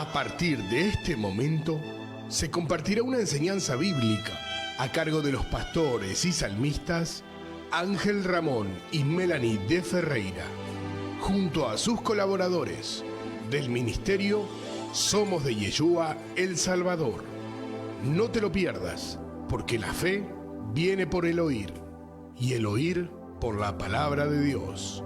A partir de este momento, se compartirá una enseñanza bíblica a cargo de los pastores y salmistas Ángel Ramón y Melanie de Ferreira, junto a sus colaboradores del ministerio Somos de Yeshua El Salvador. No te lo pierdas, porque la fe viene por el oír, y el oír por la palabra de Dios.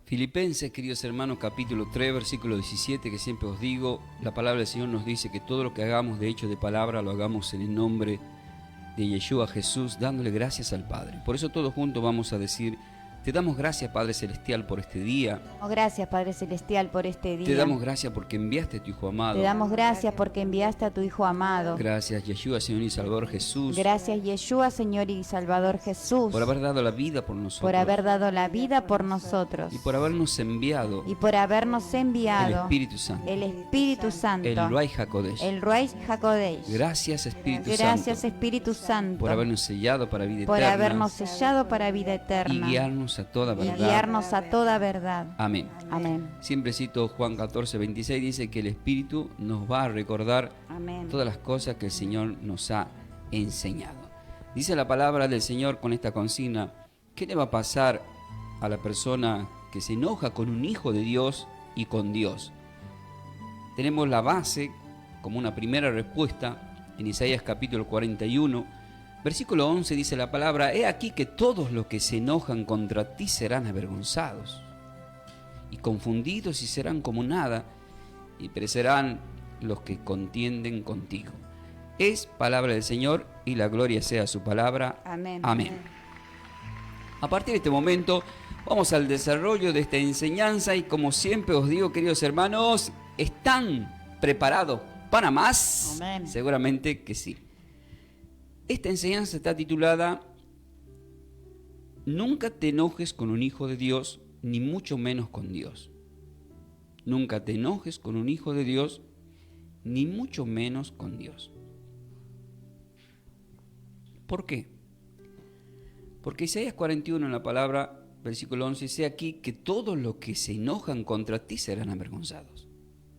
Filipenses, queridos hermanos, capítulo 3, versículo 17, que siempre os digo, la palabra del Señor nos dice que todo lo que hagamos de hecho de palabra, lo hagamos en el nombre de Yeshua Jesús, dándole gracias al Padre. Por eso todos juntos vamos a decir: te damos gracias, Padre Celestial, por este día. Gracias, Padre Celestial, por este día. Te damos gracias porque enviaste a tu Hijo amado. Te damos gracias porque enviaste a tu Hijo amado. Gracias, Yeshua, Señor y Salvador Jesús. Gracias, Yeshua, Señor y Salvador Jesús. Por haber dado la vida por nosotros. Por haber dado la vida por nosotros. Y por habernos enviado. Y por habernos enviado. El Espíritu Santo. El Espíritu Santo. El Ruach HaKodesh. El Ruach HaKodesh. Gracias, Espíritu Santo. Gracias, Espíritu Santo. Por habernos sellado para vida por eterna. habernos sellado para vida eterna. Y guiarnos a toda verdad. Guiarnos a toda verdad. Amén. Amén. Siempre cito Juan 14, 26, dice que el Espíritu nos va a recordar Amén. todas las cosas que el Señor nos ha enseñado. Dice la palabra del Señor con esta consigna: ¿qué le va a pasar a la persona que se enoja con un hijo de Dios y con Dios? Tenemos la base como una primera respuesta en Isaías capítulo 41. Versículo 11 dice la palabra: he aquí que todos los que se enojan contra ti serán avergonzados, y confundidos y serán como nada, y perecerán los que contienden contigo. Es palabra del Señor, y la gloria sea su palabra. Amén. Amén. A partir de este momento vamos al desarrollo de esta enseñanza, y como siempre os digo, queridos hermanos, ¿están preparados para más? Amén. Seguramente que sí. Esta enseñanza está titulada: nunca te enojes con un hijo de Dios, ni mucho menos con Dios. Nunca te enojes con un hijo de Dios, ni mucho menos con Dios. ¿Por qué? Porque Isaías 41 en la palabra, versículo 11, dice aquí que todos los que se enojan contra ti serán avergonzados.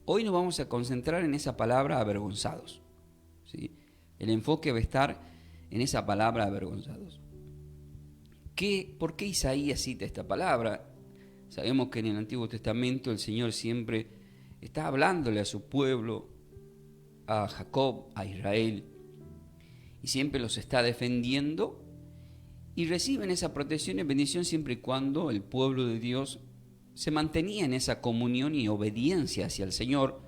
Hoy nos vamos a concentrar en esa palabra avergonzados, ¿sí? El enfoque va a estar en esa palabra avergonzados. ¿Por qué Isaías cita esta palabra? Sabemos que en el Antiguo Testamento el Señor siempre está hablándole a su pueblo, a Jacob, a Israel, y siempre los está defendiendo, y reciben esa protección y bendición siempre y cuando el pueblo de Dios se mantenía en esa comunión y obediencia hacia el Señor,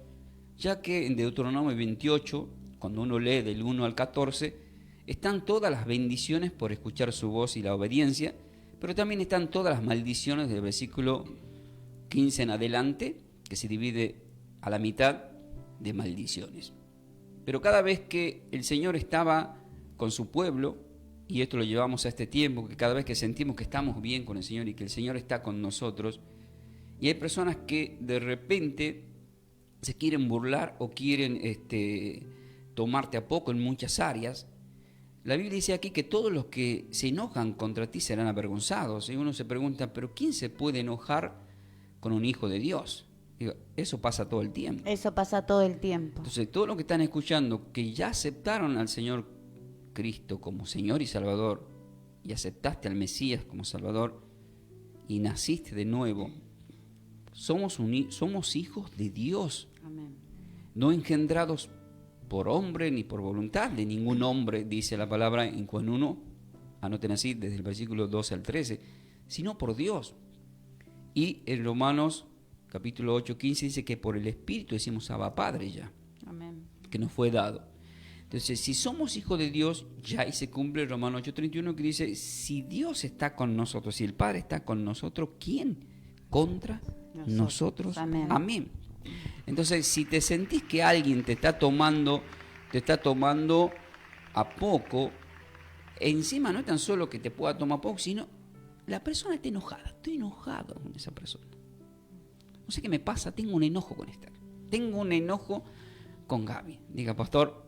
ya que en Deuteronomio 28, cuando uno lee del 1 al 14, están todas las bendiciones por escuchar su voz y la obediencia, pero también están todas las maldiciones del versículo 15 en adelante, que se divide a la mitad de maldiciones. Pero cada vez que el Señor estaba con su pueblo, y esto lo llevamos a este tiempo, que cada vez que sentimos que estamos bien con el Señor y que el Señor está con nosotros, y hay personas que de repente se quieren burlar o quieren tomarte a poco en muchas áreas, la Biblia dice aquí que todos los que se enojan contra ti serán avergonzados. Y uno se pregunta, ¿pero quién se puede enojar con un hijo de Dios? Digo, eso pasa todo el tiempo. Eso pasa todo el tiempo. Entonces, todos los que están escuchando, que ya aceptaron al Señor Cristo como Señor y Salvador, y aceptaste al Mesías como Salvador, y naciste de nuevo, somos hijos de Dios. Amén. No engendrados por hombre ni por voluntad de ningún hombre, dice la palabra en Juan 1, anoten así desde el versículo 12 al 13, sino por Dios. Y en Romanos capítulo 8, 15 dice que por el Espíritu decimos Abba Padre ya, Amén. que nos fue dado. Entonces, si somos hijos de Dios, ya ahí se cumple Romanos 8:31, que dice: si Dios está con nosotros, si el Padre está con nosotros, ¿quién contra nosotros? Amén. Amén. Entonces, si te sentís que alguien te está tomando a poco, encima no es tan solo que te pueda tomar poco, sino la persona está enojada. Estoy enojado con esa persona. No sé qué me pasa, tengo un enojo con esta. Tengo un enojo con Gaby. Diga, pastor,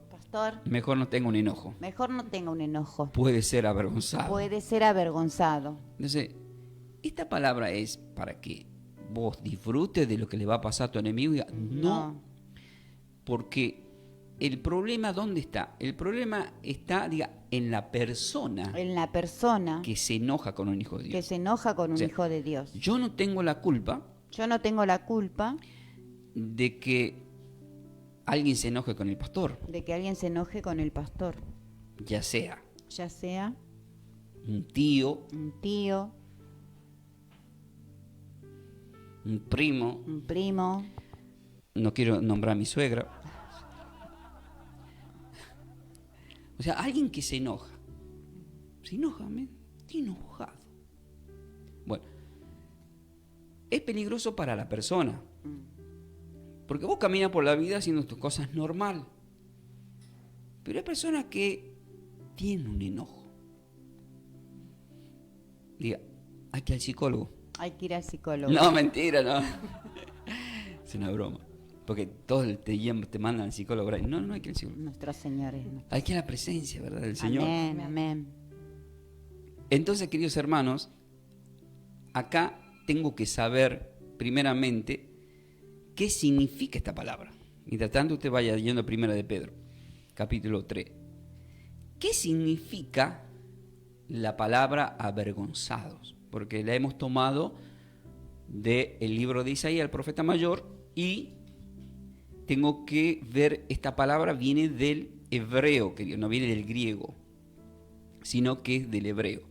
mejor no tenga un enojo. Mejor no tenga un enojo. Puede ser avergonzado. Puede ser avergonzado. Entonces, esta palabra es para que vos disfrutes de lo que le va a pasar a tu enemigo. No, porque el problema, ¿dónde está? El problema está, en la persona En la persona que se enoja con un hijo de que Dios. se enoja con un O sea, hijo de Dios. Yo no tengo la culpa Yo no tengo la culpa de que alguien se enoje con el pastor, de que alguien se enoje con el pastor, ya sea ya sea un tío, un tío, un primo, un primo, no quiero nombrar a mi suegra. O sea, alguien que se enoja. Se enoja, estoy enojado. Bueno, es peligroso para la persona. Porque vos caminas por la vida haciendo tus cosas normal. Pero hay personas que tienen un enojo. Diga, hay que ir al psicólogo. hay que ir al psicólogo. No, mentira, no. Es una broma. Porque todos te mandan al psicólogo. No hay que ir al psicólogo. Nuestros señores. Hay que ir a la presencia, ¿verdad? Del Señor. Amén, amén. Entonces, queridos hermanos, acá tengo que saber, primeramente, qué significa esta palabra. Mientras tanto, usted vaya yendo a Primera de Pedro, capítulo 3. ¿Qué significa la palabra avergonzados? Porque la hemos tomado del libro de Isaías, el profeta mayor, y tengo que ver, esta palabra viene del hebreo, querido, no viene del griego, sino que es del hebreo.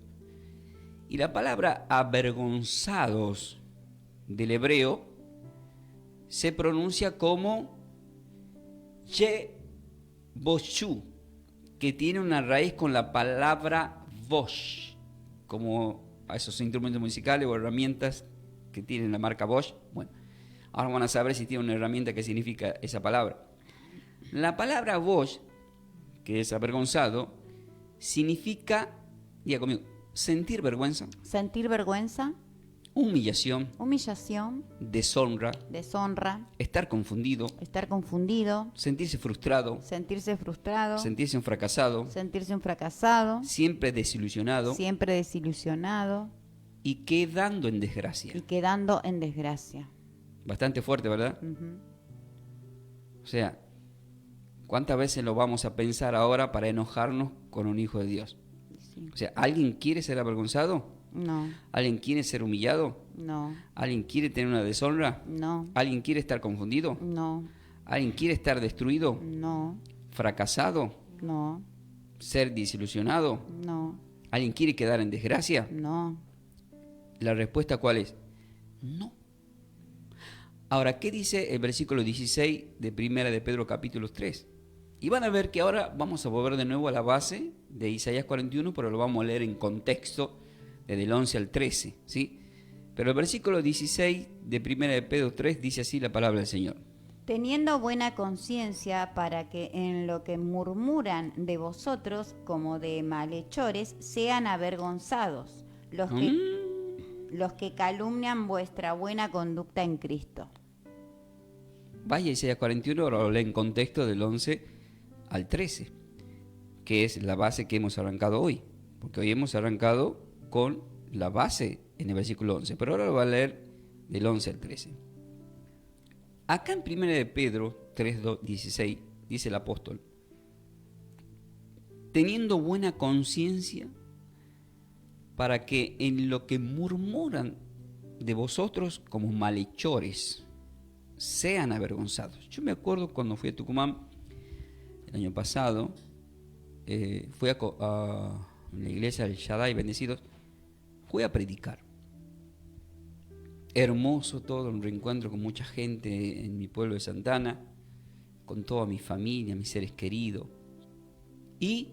Y la palabra avergonzados del hebreo se pronuncia como Yeboshu, que tiene una raíz con la palabra Bosch, como a esos instrumentos musicales o herramientas que tienen la marca Bosch. Bueno, ahora van a saber si tiene una herramienta que significa esa palabra. La palabra Bosch, que es avergonzado, significa, diga conmigo, sentir vergüenza, Sentir vergüenza, humillación, humillación, deshonra, deshonra, estar confundido, estar confundido, sentirse frustrado, sentirse frustrado, sentirse un fracasado, sentirse un fracasado, siempre desilusionado siempre desilusionado y quedando en desgracia. y quedando en desgracia. Bastante fuerte, ¿verdad? O sea, ¿cuántas veces lo vamos a pensar ahora para enojarnos con un hijo de Dios? Sí. O sea, ¿alguien quiere ser avergonzado? No, ¿Alguien quiere ser humillado? no, ¿Alguien quiere tener una deshonra? no, ¿Alguien quiere estar confundido? no, ¿Alguien quiere estar destruido? no, ¿Fracasado? no, ¿Ser desilusionado? no, ¿Alguien quiere quedar en desgracia? no. ¿La respuesta cuál es? No. Ahora, ¿qué dice el versículo 16 de Primera de Pedro capítulo 3? Y van a ver que ahora vamos a volver de nuevo a la base de Isaías 41, pero lo vamos a leer en contexto desde el 11 al 13, ¿sí? Pero el versículo 16 de Primera de Pedro 3 dice así la palabra del Señor. Teniendo buena conciencia para que en lo que murmuran de vosotros como de malhechores sean avergonzados los que calumnian vuestra buena conducta en Cristo. Vaya Isaías 41, ahora lo lee en contexto del 11 al 13, que es la base que hemos arrancado hoy, porque hoy hemos arrancado con la base en el versículo 11, pero ahora lo va a leer del 11 al 13. Acá en 1 de Pedro 3:16 dice el apóstol, teniendo buena conciencia para que en lo que murmuran de vosotros como malhechores sean avergonzados. Yo me acuerdo cuando fui a Tucumán el año pasado, fui a la iglesia del Shaddai Bendecidos, fui a predicar. Hermoso todo, un reencuentro con mucha gente en mi pueblo de Santana, con toda mi familia, mis seres queridos. Y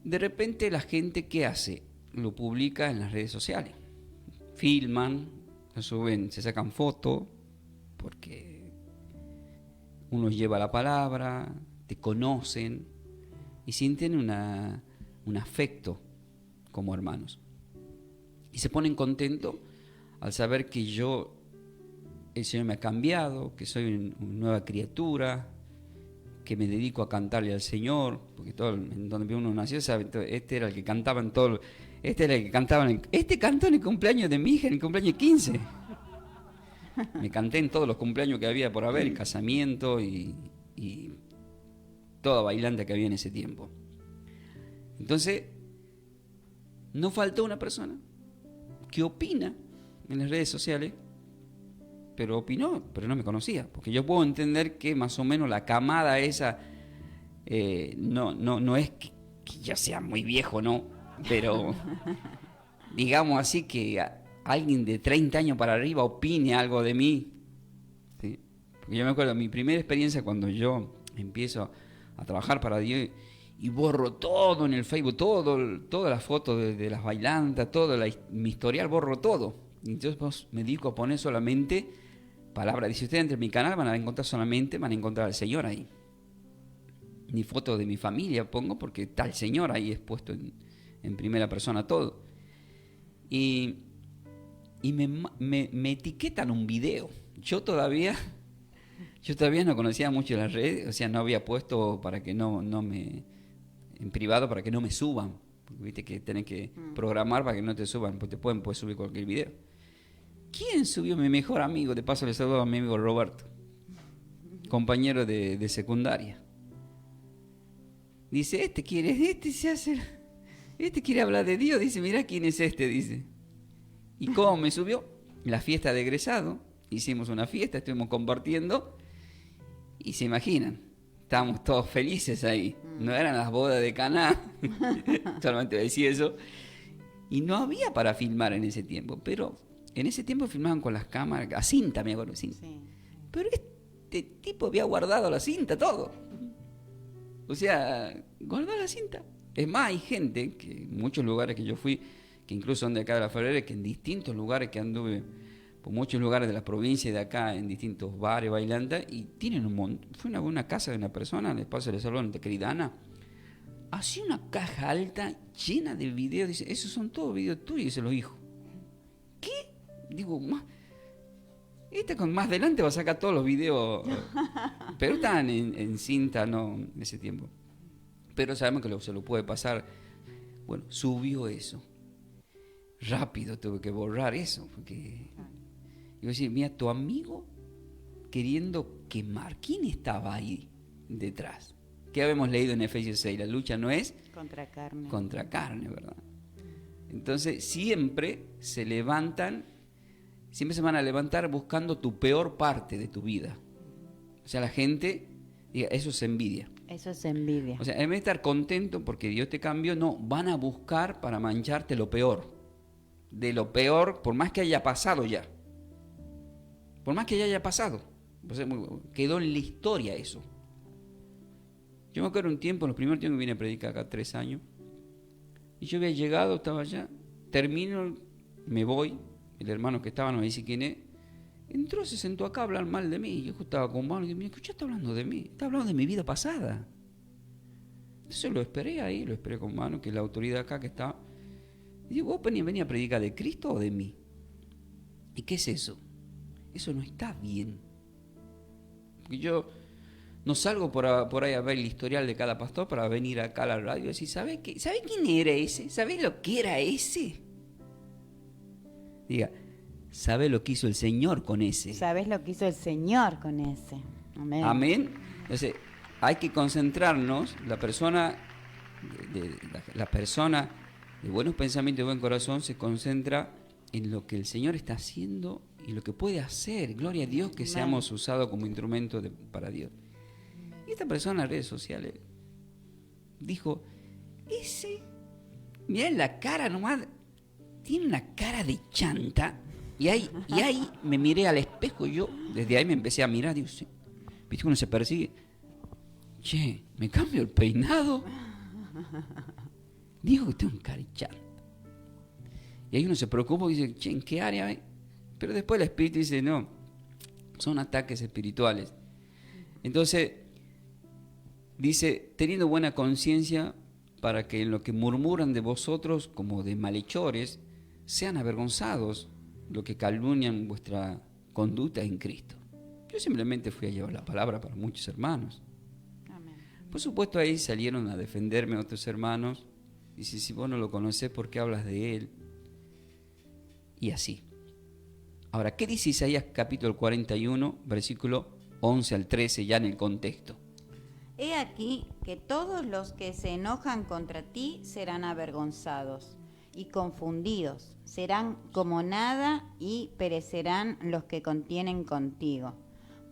de repente la gente, ¿qué hace? Lo publica en las redes sociales. Filman, lo suben, se sacan fotos, porque uno lleva la palabra, te conocen y sienten un afecto como hermanos. Y se ponen contentos al saber que el Señor me ha cambiado, que soy una nueva criatura, que me dedico a cantarle al Señor, porque todo en donde uno nació, sabe, este era el que cantaba en todo, este era el que cantaba este cantó en el cumpleaños de mi hija, en el cumpleaños 15. Me canté en todos los cumpleaños que había por haber, casamiento y toda bailanta que había en ese tiempo. Entonces, no faltó una persona que opina en las redes sociales, pero opinó, pero no me conocía, porque yo puedo entender que más o menos la camada esa, no es que ya sea muy viejo, no, pero digamos así que alguien de 30 años para arriba opine algo de mí, ¿sí? Porque yo me acuerdo, mi primera experiencia cuando yo empiezo a trabajar para Dios y borro todo en el Facebook, todas las fotos de las bailantas, mi historial, borro todo. Y entonces me dedico a poner solamente palabras. Dice, ustedes entre mi canal van a encontrar al Señor ahí. Ni fotos de mi familia pongo porque está el Señor ahí expuesto en primera persona todo. Y me etiquetan un video. Yo todavía no conocía mucho las redes, o sea, no había puesto para que no me... en privado para que no me suban. Porque viste que tenés que programar para que no te suban, pues puedes subir cualquier video. ¿Quién subió? Mi mejor amigo, de paso le saludo a mi amigo Roberto, compañero de secundaria. Dice, este quiere hablar de Dios, dice, mirá quién es este, dice. ¿Y cómo me subió? La fiesta de egresado, hicimos una fiesta, estuvimos compartiendo, y se imaginan, estábamos todos felices ahí. No eran las bodas de Caná, solamente decía eso. Y no había para filmar en ese tiempo, pero en ese tiempo filmaban con las cámaras, a cinta, me acuerdo, cinta. Sí. Pero este tipo había guardado la cinta, todo. O sea, guardó la cinta. Es más, hay gente, que en muchos lugares que yo fui, que incluso son de acá de la Ferrera, que en distintos lugares que anduve, por muchos lugares de la provincia de acá, en distintos bares, bailantas, y tienen un montón. Fue una casa de una persona, en el espacio del salón, de querida Ana, hacía una caja alta llena de videos. Dice, esos son todos videos tuyos, dice los hijos. ¿Qué? Digo, con más adelante va a sacar todos los videos, pero estaban en cinta, no, en ese tiempo. Pero sabemos que se lo puede pasar. Bueno, subió eso. Rápido tuve que borrar eso, porque yo decía, mira, tu amigo queriendo quemar. ¿Quién estaba ahí detrás? ¿Qué habíamos leído en Efesios 6? La lucha no es contra carne, ¿verdad? Entonces siempre se van a levantar buscando tu peor parte de tu vida. O sea, la gente, diga, eso es envidia. Eso es envidia. O sea, en vez de estar contento porque Dios te cambió, no, van a buscar para mancharte lo peor. De lo peor, por más que haya pasado ya. Por más que ya haya pasado. O sea, quedó en la historia eso. Yo me acuerdo un tiempo, en los primeros tiempos que vine a predicar acá, 3 años. Y yo había llegado, estaba allá. Termino, me voy. El hermano que estaba, no me dice quién es. Entró, se sentó acá a hablar mal de mí. Yo estaba con mano y dije, ¿qué está hablando de mí? Está hablando de mi vida pasada. Entonces lo esperé ahí, lo esperé con mano, que es la autoridad acá que está. Y digo, ¿vos venía a predicar de Cristo o de mí? ¿Y qué es eso? Eso no está bien. Porque yo no salgo por ahí a ver el historial de cada pastor para venir acá a la radio y decir, ¿sabés quién era ese? ¿Sabés lo que era ese? Diga, ¿sabés lo que hizo el Señor con ese? ¿Sabés lo que hizo el Señor con ese? Amén. Amén. Entonces, hay que concentrarnos, la persona de buenos pensamientos y buen corazón se concentra en lo que el Señor está haciendo y lo que puede hacer. Gloria a Dios que seamos usados como instrumento para Dios. Y esta persona en las redes sociales dijo, mirá la cara nomás, tiene una cara de chanta. Y ahí me miré al espejo y yo, desde ahí me empecé a mirar, digo, sí, viste uno se persigue, che, me cambio el peinado, digo que tengo un cara de chanta. Y ahí uno se preocupa y dice, che, ¿en qué área hay? Pero después el espíritu dice, no, son ataques espirituales. Entonces, dice, teniendo buena conciencia para que en lo que murmuran de vosotros como de malhechores, sean avergonzados lo que calumnian vuestra conducta en Cristo. Yo simplemente fui a llevar la palabra para muchos hermanos. Amén. Por supuesto, ahí salieron a defenderme otros hermanos. Dice, si vos no lo conocés, ¿por qué hablas de él? Y así. Ahora, ¿qué dice Isaías capítulo 41, versículo 11 al 13, ya en el contexto? He aquí que todos los que se enojan contra ti serán avergonzados y confundidos, serán como nada y perecerán los que contienen contigo.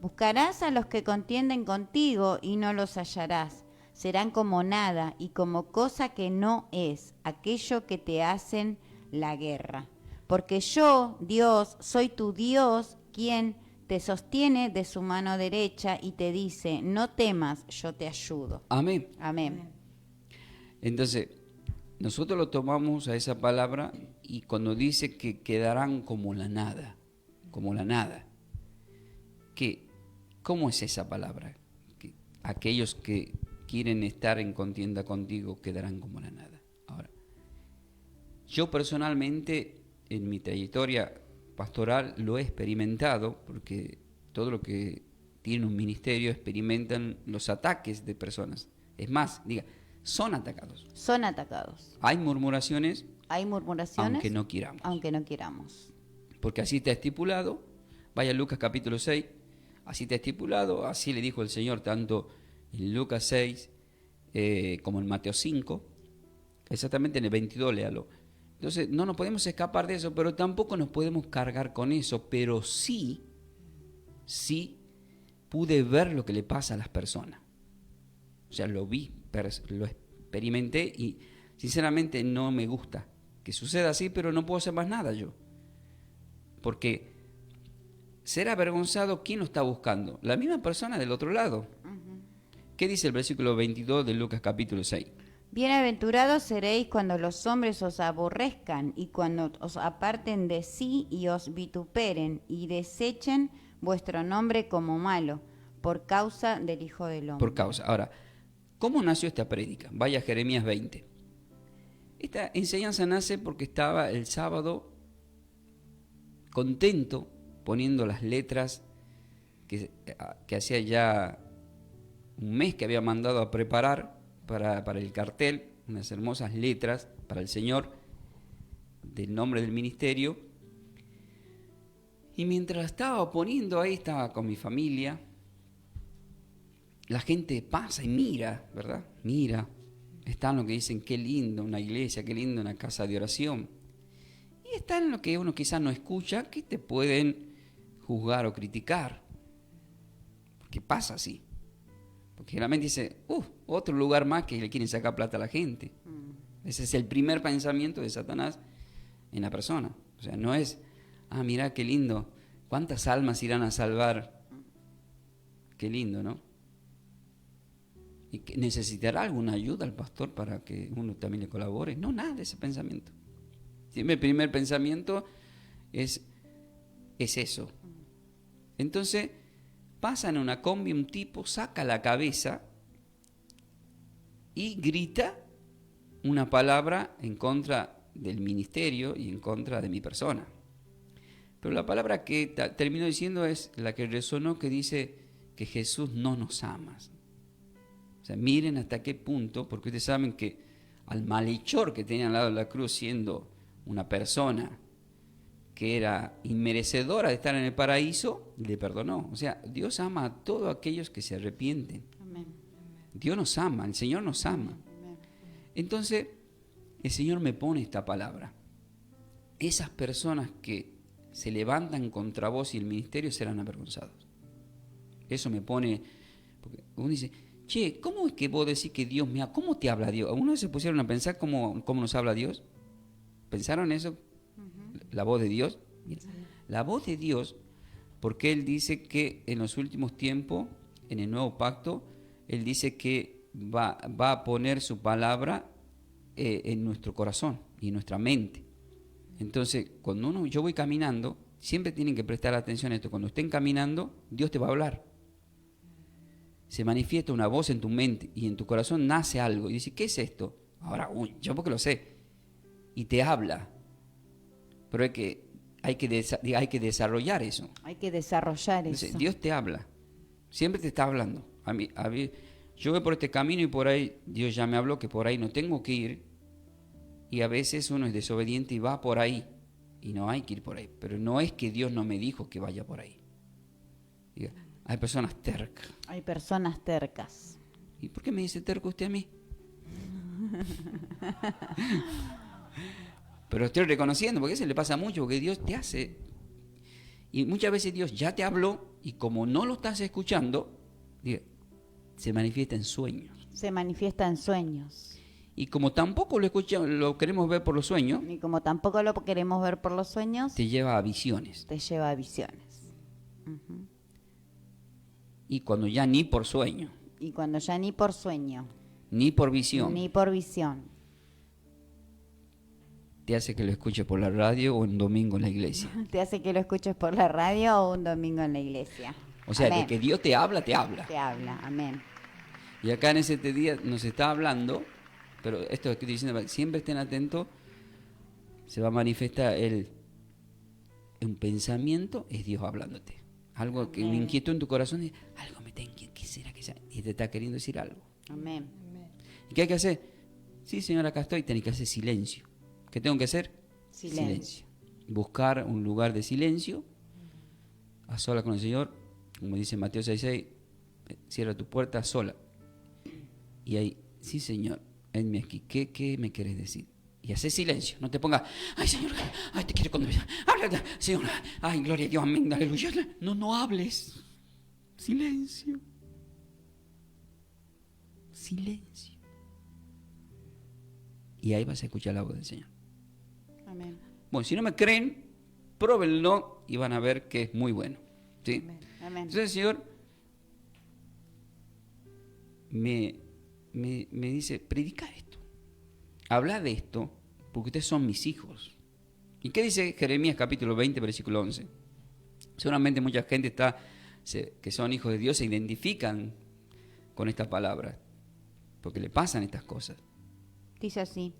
Buscarás a los que contienden contigo y no los hallarás. Serán como nada y como cosa que no es, aquello que te hacen la guerra. Porque yo, Dios, soy tu Dios, quien te sostiene de su mano derecha y te dice, no temas, yo te ayudo. Amén. Amén. Entonces, nosotros lo tomamos a esa palabra y cuando dice que quedarán como la nada, ¿cómo es esa palabra? Que aquellos que quieren estar en contienda contigo quedarán como la nada. Ahora, yo personalmente en mi trayectoria pastoral lo he experimentado, porque todo lo que tiene un ministerio experimentan los ataques de personas. Es más, son atacados. Son atacados. Hay murmuraciones, Hay murmuraciones, aunque no queramos. Aunque no queramos. Porque así está estipulado. Vaya Lucas capítulo 6, así está estipulado, así le dijo el Señor tanto en Lucas 6 como en Mateo 5, exactamente en el 22, léalo. Entonces no nos podemos escapar de eso, pero tampoco nos podemos cargar con eso, pero sí pude ver lo que le pasa a las personas. O sea, lo vi, lo experimenté y sinceramente no me gusta que suceda así, pero no puedo hacer más nada yo. Porque ser avergonzado, ¿quién lo está buscando? La misma persona del otro lado. ¿Qué dice el versículo 22 de Lucas capítulo 6? Bienaventurados seréis cuando los hombres os aborrezcan y cuando os aparten de sí y os vituperen y desechen vuestro nombre como malo por causa del Hijo del Hombre. Por causa. Ahora, ¿cómo nació esta prédica? Vaya Jeremías 20. Esta enseñanza nace porque estaba el sábado contento poniendo las letras que hacía ya un mes que había mandado a preparar para el cartel, unas hermosas letras para el Señor del nombre del ministerio. Y mientras estaba poniendo ahí, estaba con mi familia, la gente pasa y mira, ¿verdad? Mira, están los que dicen qué lindo una iglesia, qué lindo una casa de oración. Y están los que uno quizás no escucha, que te pueden juzgar o criticar. Porque pasa así. Porque generalmente dice, otro lugar más que le quieren sacar plata a la gente. Ese es el primer pensamiento de Satanás en la persona. O sea, no es, mira qué lindo, cuántas almas irán a salvar. Qué lindo, ¿no? ¿Y que necesitará alguna ayuda al pastor para que uno también le colabore? No, nada de ese pensamiento. Siempre el primer pensamiento es eso. Entonces, pasa en una combi un tipo, saca la cabeza y grita una palabra en contra del ministerio y en contra de mi persona. Pero la palabra que terminó diciendo es la que resonó, que dice que Jesús no nos ama. O sea, miren hasta qué punto, porque ustedes saben que al malhechor que tenía al lado de la cruz, siendo una persona que era inmerecedora de estar en el paraíso, le perdonó. O sea, Dios ama a todos aquellos que se arrepienten. Amén. Dios nos ama, el Señor nos ama. Amén. Entonces, el Señor me pone esta palabra. Esas personas que se levantan contra vos y el ministerio serán avergonzados. Eso me pone, porque uno dice, che, ¿cómo es que vos decís que Dios me ama? ¿Cómo te habla Dios? ¿Alguna vez se pusieron a pensar cómo nos habla Dios? ¿Pensaron eso? La voz de Dios. Mira, la voz de Dios, porque Él dice que en los últimos tiempos, en el nuevo pacto, Él dice que va a poner su palabra en nuestro corazón y en nuestra mente. Entonces, cuando yo voy caminando, siempre tienen que prestar atención a esto. Cuando estén caminando, Dios te va a hablar. Se manifiesta una voz en tu mente y en tu corazón nace algo. Y dice, ¿qué es esto? Ahora, yo porque lo sé. Y te habla. Pero hay que desarrollar eso. Hay que desarrollar Entonces, eso. Dios te habla. Siempre te está hablando. Yo voy por este camino y por ahí Dios ya me habló que por ahí no tengo que ir, y a veces uno es desobediente y va por ahí, y no hay que ir por ahí, pero no es que Dios no me dijo que vaya por ahí. Diga, hay personas tercas. Hay personas tercas. ¿Y por qué me dice terco usted a mí? Pero estoy reconociendo, porque eso le pasa mucho, porque Dios te hace, y muchas veces Dios ya te habló, y como no lo estás escuchando, diga, se manifiesta en sueños. Se manifiesta en sueños. Y como tampoco lo queremos ver por los sueños, Y como tampoco lo queremos ver por los sueños, te lleva a visiones. te lleva a visiones. Ujú. Y cuando ya ni por sueño, Y cuando ya ni por sueño, ni por visión, ni por visión, te hace que lo escuches por la radio o un domingo en la iglesia. te hace que lo escuches por la radio o un domingo en la iglesia. O sea, Amén. de que Dios te habla, te habla. Te habla, amén. Y acá en ese día nos está hablando, pero esto que estoy diciendo, siempre estén atentos, se va a manifestar un pensamiento, es Dios hablándote. Algo que me Amén. inquietó en tu corazón, y algo me está inquietando, ¿qué será que sea? Y te está queriendo decir algo. Amén. ¿Y qué hay que hacer? Sí, Señor, acá estoy, tenés que hacer silencio. ¿Qué tengo que hacer? Silencio. Buscar un lugar de silencio, a sola con el Señor, como dice Mateo 6:6, cierra tu puerta sola. Y ahí, sí, Señor, venme aquí, ¿qué me querés decir? Y hace silencio, no te pongas, ay, Señor, ay, te quiero condenar, Señor, ay, gloria a Dios, amén, aleluya. No hables. Silencio. Silencio. Y ahí vas a escuchar la voz del Señor. Amén. Bueno, si no me creen, pruébenlo y van a ver que es muy bueno. ¿Sí? Amén. Entonces el Señor me dice, predica esto, habla de esto, porque ustedes son mis hijos. ¿Y qué dice Jeremías capítulo 20, versículo 11? Seguramente mucha gente que son hijos de Dios se identifican con esta palabra, porque le pasan estas cosas. Dice así: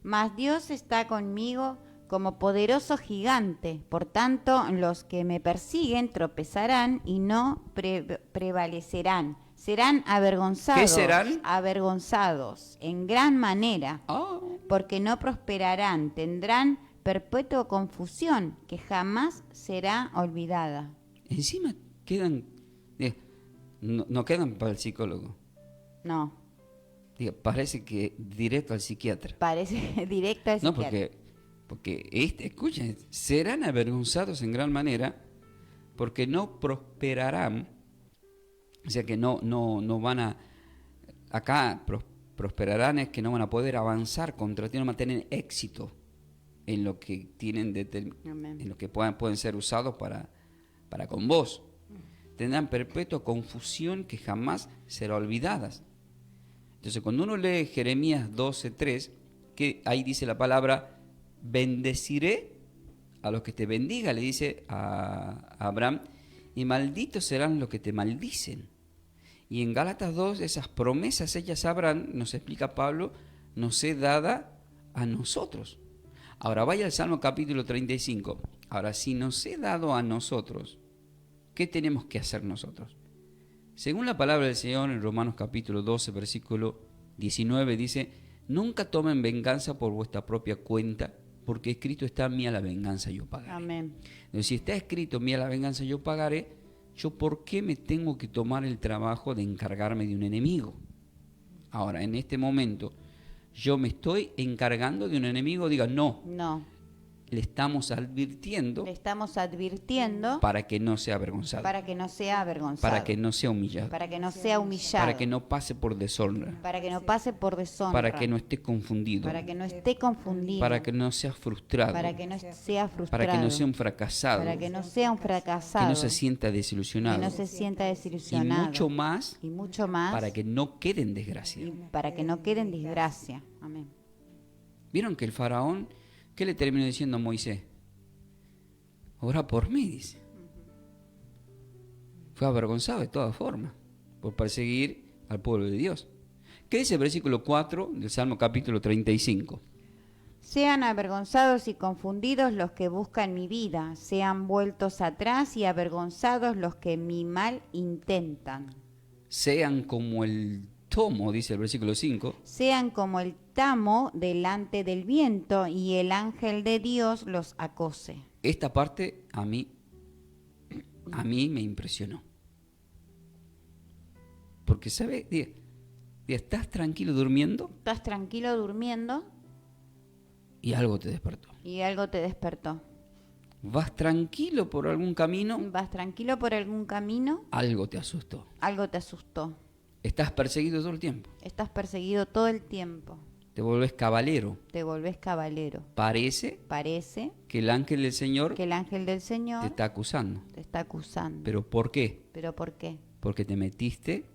mas Dios está conmigo como poderoso gigante, por tanto los que me persiguen tropezarán y no prevalecerán. Serán avergonzados. ¿Qué serán? Avergonzados en gran manera, porque no prosperarán, tendrán perpetua confusión que jamás será olvidada. Encima quedan, no quedan para el psicólogo. No, Parece que directo al psiquiatra. parece directo a No, porque escuchen, serán avergonzados en gran manera porque no prosperarán. O sea que no van a, acá prosperarán es que no van a poder avanzar contra ti, no van a tener éxito en lo que tienen, Amén. en lo que pueden ser usados para con vos. Tendrán perpetua confusión que jamás será olvidadas. Entonces cuando uno lee Jeremías 12:3, que ahí dice la palabra, bendeciré a los que te bendiga, le dice a Abraham, y malditos serán los que te maldicen. Y en Gálatas 2, esas promesas hechas a Abraham, nos explica Pablo, nos es dada a nosotros. Ahora vaya al Salmo capítulo 35. Ahora, si nos he dado a nosotros, ¿qué tenemos que hacer nosotros? Según la palabra del Señor en Romanos capítulo 12, versículo 19, dice, nunca tomen venganza por vuestra propia cuenta, porque escrito está, mía la venganza, yo pagaré. Amén. Entonces, si está escrito, mía la venganza, yo pagaré, ¿yo por qué me tengo que tomar el trabajo de encargarme de un enemigo? Ahora, en este momento, yo me estoy encargando de un enemigo, diga, no, le estamos advirtiendo Le estamos advirtiendo para que no sea avergonzado, para que no sea avergonzado, para que no sea humillado, para que no sea humillado, para que no pase por deshonra, para que no pase por deshonra, para que no esté confundido, para que no esté confundido, para que no sea frustrado, para que no sea frustrado, para que no sea un fracasado, para que no sea un fracasado, que no se sienta desilusionado, que no se sienta y desilusionado, mucho más para que no quede en desgracia. y para que no quede en desgracia. Amén. ¿Vieron que el faraón, qué le terminó diciendo a Moisés? Ora por mí, dice. Fue avergonzado de todas formas por perseguir al pueblo de Dios. ¿Qué dice el versículo 4 del Salmo capítulo 35? Sean avergonzados y confundidos los que buscan mi vida, sean vueltos atrás y avergonzados los que mi mal intentan. sean como el tomo, dice el versículo 5. Sean como el tamo delante del viento y el ángel de Dios los acose. Esta parte a mí me impresionó. Porque, ¿sabes? Estás tranquilo durmiendo Estás tranquilo durmiendo y algo te despertó. y algo te despertó. Vas tranquilo por algún camino, Vas tranquilo por algún camino, algo te asustó. algo te asustó. Estás perseguido todo el tiempo. Estás perseguido todo el tiempo. Te volvés cabalero. Te volvés caballero. Parece Parece que el ángel del Señor que el ángel del te Señor está acusando. te está acusando. ¿Pero por qué? ¿Pero por qué? Porque te metiste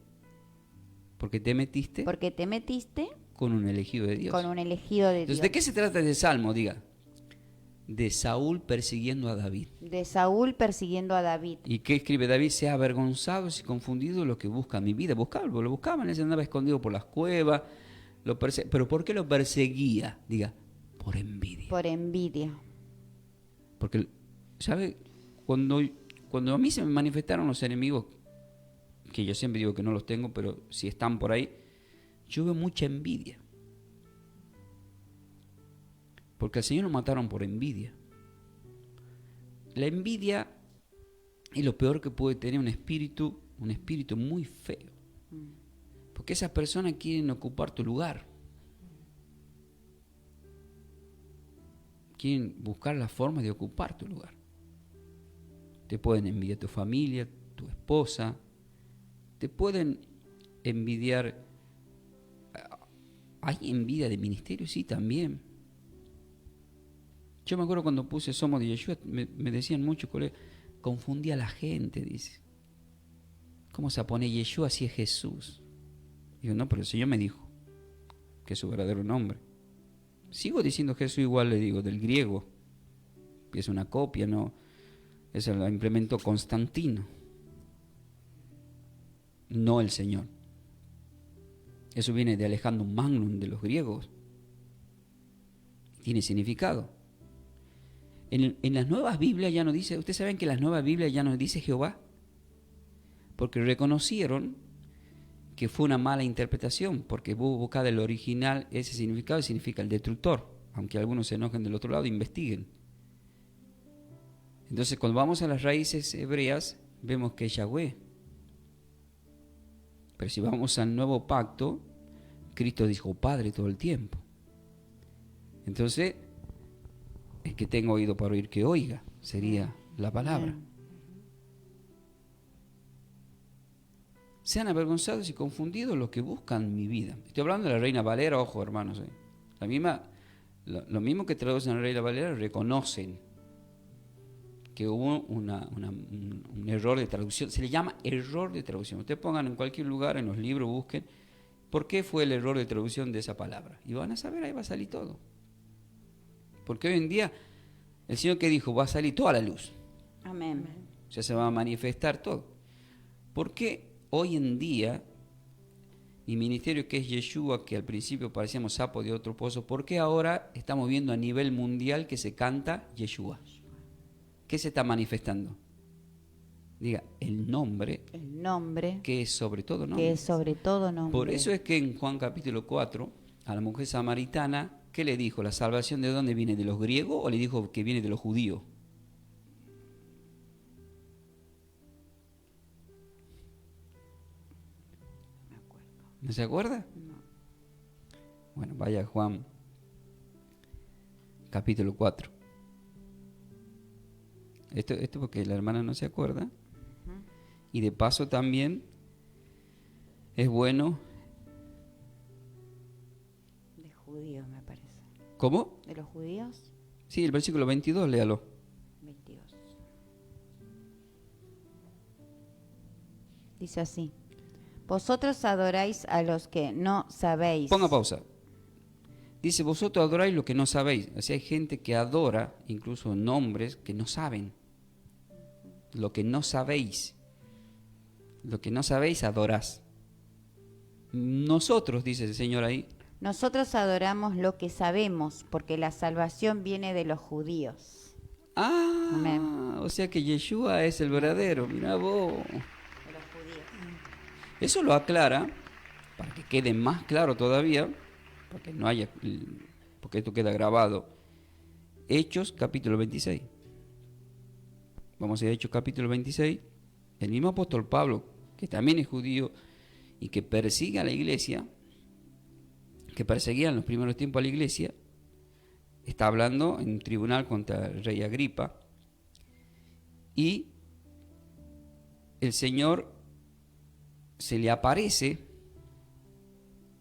Porque te metiste con un elegido de Dios. con un elegido de Entonces, Dios. ¿de qué se trata este salmo? Diga. De Saúl persiguiendo a David. De Saúl persiguiendo a David. ¿Y qué escribe David? Se ha avergonzado y confundido lo que busca mi vida. Lo buscaban, él se andaba escondido por las cuevas. ¿Pero por qué lo perseguía? Diga, por envidia. Por envidia. Porque, ¿sabe? Cuando a mí se me manifestaron los enemigos, que yo siempre digo que no los tengo, pero si están por ahí, yo veo mucha envidia. Porque al Señor lo mataron por envidia. La envidia es lo peor que puede tener un espíritu muy feo. Porque esas personas quieren ocupar tu lugar. Quieren buscar la forma de ocupar tu lugar. Te pueden envidiar tu familia, tu esposa. Te pueden envidiar. ¿Hay envidia de ministerio? Sí, también. Yo me acuerdo cuando puse Somos de Yeshua, me decían muchos colegas, confundía a la gente, dice. ¿Cómo se pone Yeshua si es Jesús? Digo, no, pero el Señor me dijo que es su verdadero nombre. Sigo diciendo Jesús igual, le digo, del griego. Es una copia, no. Eso lo implementó Constantino, no el Señor. Eso viene de Alejandro Magnum, de los griegos. Tiene significado. En las nuevas Biblias ya no dice, ¿ustedes saben que en las nuevas Biblias ya no dice Jehová? Porque reconocieron que fue una mala interpretación, porque busca del original ese significado y significa el destructor, aunque algunos se enojen del otro lado, investiguen. Entonces cuando vamos a las raíces hebreas, vemos que es Yahweh. Pero si vamos al nuevo pacto, Cristo dijo Padre todo el tiempo. Entonces, el que tenga oído para oír que oiga, sería la palabra. Sean avergonzados y confundidos los que buscan mi vida. Estoy hablando de la Reina Valera, ojo hermanos. Lo mismo que traducen a la Reina Valera, reconocen que hubo un error de traducción. Se le llama error de traducción. Ustedes pongan en cualquier lugar, en los libros, busquen por qué fue el error de traducción de esa palabra. Y van a saber, ahí va a salir todo. Porque hoy en día, el Señor que dijo, va a salir toda la luz. Amén. O sea, se va a manifestar todo. ¿Por qué hoy en día, mi ministerio que es Yeshua, que al principio parecíamos sapo de otro pozo, por qué ahora estamos viendo a nivel mundial que se canta Yeshua? ¿Qué se está manifestando? Diga, el nombre. El nombre. Que es sobre todo nombre. Que es sobre todo nombre. Por eso es que en Juan capítulo 4, a la mujer samaritana, ¿qué le dijo? ¿La salvación de dónde viene? ¿De los griegos o le dijo que viene de los judíos? ¿No se acuerda? No. Bueno, vaya a Juan capítulo 4. Esto porque la hermana no se acuerda. Y de paso también es bueno. De judíos, me parece. ¿Cómo? ¿De los judíos? Sí, el versículo 22, léalo. 22. Dice así. Vosotros adoráis a los que no sabéis. Ponga pausa. Dice, vosotros adoráis lo que no sabéis. O sea, hay gente que adora, incluso nombres que no saben. Lo que no sabéis. Lo que no sabéis, adorás. Nosotros, dice el Señor ahí. Nosotros adoramos lo que sabemos, porque la salvación viene de los judíos. Ah, Amén. o sea que Yeshua es el verdadero. Mira vos. De los judíos. Eso lo aclara, para que quede más claro todavía, porque esto queda grabado. Hechos capítulo 26. Vamos a Hechos capítulo 26. El mismo apóstol Pablo, que también es judío y que persigue a la iglesia, que perseguía en los primeros tiempos a la iglesia, está hablando en un tribunal contra el rey Agripa, y el Señor se le aparece.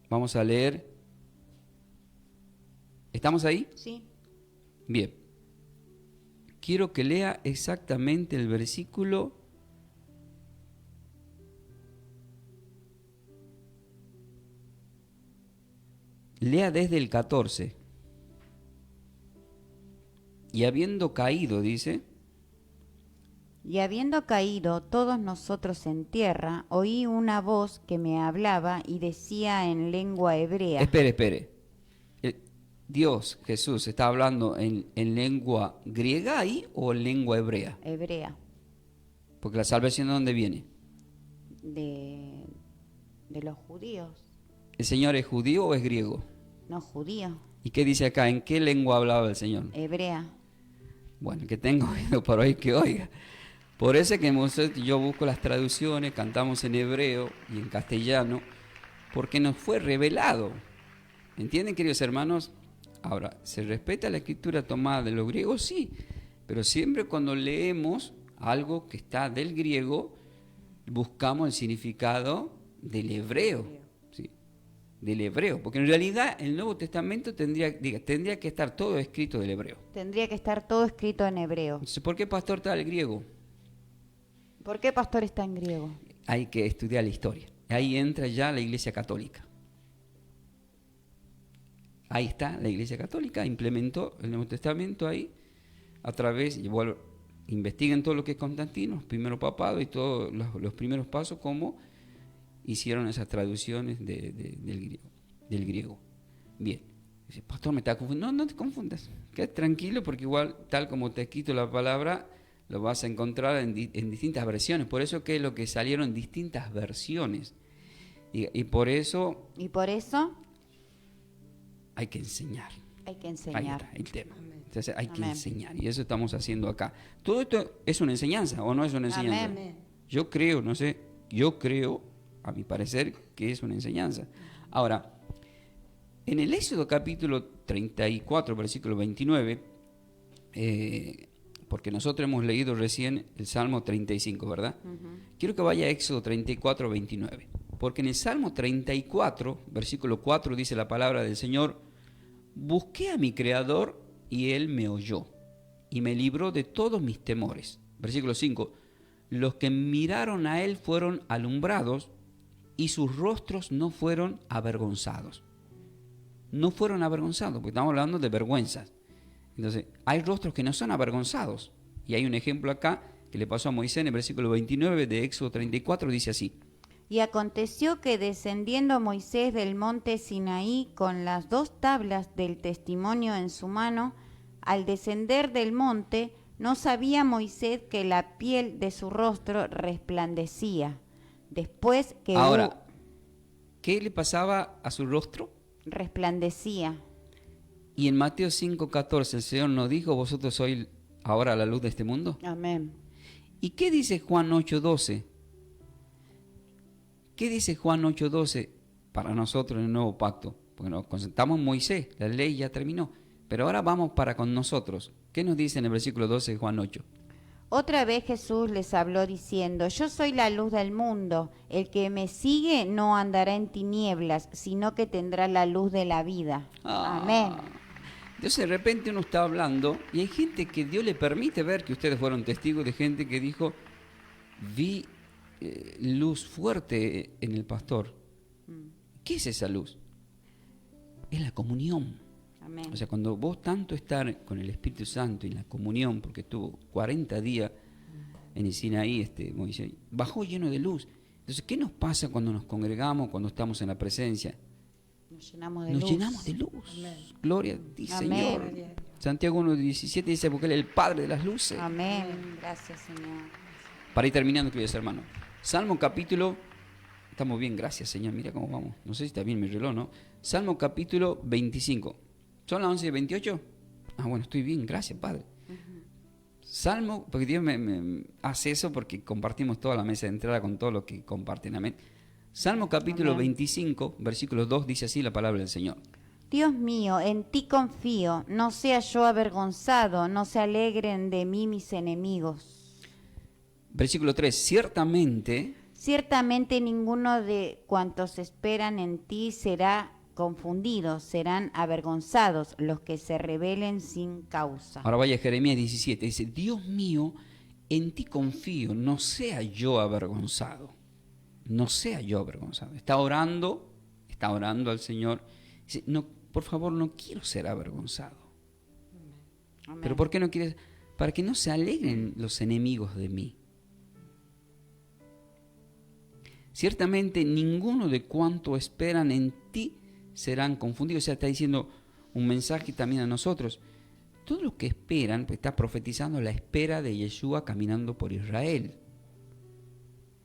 Vamos a leer. ¿Estamos ahí? Sí. Bien. Quiero que lea exactamente el versículo. Lea desde el 14. Y habiendo caído, dice. Y habiendo caído todos nosotros en tierra, oí una voz que me hablaba y decía en lengua hebrea. Espere. Dios, Jesús, ¿está hablando en lengua griega ahí o en lengua hebrea? Hebrea. Porque la salvación, ¿de dónde viene? De los judíos. ¿El Señor es judío o es griego? No, judío. ¿Y qué dice acá? ¿En qué lengua hablaba el Señor? Hebrea. Bueno, que tenga oído para oír que oiga. Por eso es que yo busco las traducciones, cantamos en hebreo y en castellano, porque nos fue revelado. ¿Entienden, queridos hermanos? Ahora, ¿se respeta la escritura tomada de los griegos? Sí, pero siempre cuando leemos algo que está del griego, buscamos el significado del hebreo, ¿sí? Del hebreo, porque en realidad el Nuevo Testamento tendría que estar todo escrito del hebreo. Tendría que estar todo escrito en hebreo. Entonces, ¿por qué pastor está el griego? ¿Por qué pastor está en griego? Hay que estudiar la historia. Ahí entra ya la Iglesia Católica. Ahí está, la Iglesia Católica implementó el Nuevo Testamento ahí, a través, investiguen todo lo que es Constantino, los primeros papados y todos los primeros pasos, cómo hicieron esas traducciones del griego. Bien, dice, pastor, me está confundiendo. No te confundas, quédate tranquilo, porque igual, tal como te he escrito la palabra, lo vas a encontrar en distintas versiones. Por eso que es lo que salieron distintas versiones. Y por eso... ¿Y por eso? Hay que enseñar. Hay que enseñar. Ahí está el tema. Entonces hay que Amén. enseñar. Y eso estamos haciendo acá. ¿Todo esto es una enseñanza o no es una enseñanza? Amén. Yo creo, a mi parecer, que es una enseñanza. Ahora, en el Éxodo capítulo 34, versículo 29, porque nosotros hemos leído recién el Salmo 35, ¿verdad? Quiero que vaya a Éxodo 34, 29. Porque en el Salmo 34, versículo 4, dice la palabra del Señor: busqué a mi Creador y Él me oyó y me libró de todos mis temores. Versículo 5, los que miraron a Él fueron alumbrados y sus rostros no fueron avergonzados. No fueron avergonzados, porque estamos hablando de vergüenzas. Entonces, hay rostros que no son avergonzados. Y hay un ejemplo acá que le pasó a Moisés en el versículo 29 de Éxodo 34, dice así. Y aconteció que descendiendo Moisés del monte Sinaí con las 2 tablas del testimonio en su mano, al descender del monte, no sabía Moisés que la piel de su rostro resplandecía. Después que Ahora, ¿qué le pasaba a su rostro? resplandecía. Y en Mateo 5:14 el Señor nos dijo: vosotros sois ahora la luz de este mundo. Amén. ¿Y qué dice Juan 8:12? ¿Qué dice Juan 8:12 para nosotros en el nuevo pacto? Porque nos concentramos en Moisés, la ley ya terminó. Pero ahora vamos para con nosotros. ¿Qué nos dice en el versículo 12 de Juan 8? Otra vez Jesús les habló diciendo: yo soy la luz del mundo. El que me sigue no andará en tinieblas, sino que tendrá la luz de la vida. Amén. Entonces de repente uno está hablando y hay gente que Dios le permite ver, que ustedes fueron testigos de gente que dijo: vi luz fuerte en el pastor. ¿Qué es esa luz? Es la comunión. Amén. O sea, cuando vos tanto estás con el Espíritu Santo y la comunión, porque estuvo 40 días en el Sinaí, Moisés, bajó lleno de luz. Entonces, ¿qué nos pasa cuando nos congregamos, cuando estamos en la presencia? Nos llenamos de Nos luz. llenamos de luz. Amén. Gloria a ti, Amén. Señor. Santiago 1:17 dice: porque Él es el Padre de las luces. Amén. Gracias, Señor. Para ir terminando, queridos hermanos. Salmo capítulo estamos bien, gracias Señor, mira cómo vamos. No sé si está bien mi reloj, ¿no? Salmo capítulo 25. ¿Son las 11:28? Ah, bueno, estoy bien, gracias Padre. Salmo, porque Dios me hace eso porque compartimos toda la mesa de entrada con todo lo que comparten, amén. Salmo capítulo 25, versículo 2, dice así la palabra del Señor. Dios mío, en ti confío, no sea yo avergonzado, no se alegren de mí mis enemigos. Versículo 3, Ciertamente ninguno de cuantos esperan en ti será confundido, serán avergonzados los que se rebelen sin causa. Ahora vaya a Jeremías 17, dice, Dios mío, en ti confío, no sea yo avergonzado. No sea yo avergonzado. Está orando al Señor. Dice, no, por favor, no quiero ser avergonzado. Amén. ¿Pero por qué no quieres? Para que no se alegren los enemigos de mí. Ciertamente ninguno de cuanto esperan en ti serán confundidos. O sea, está diciendo un mensaje también a nosotros. Todos los que esperan, pues está profetizando la espera de Yeshua caminando por Israel.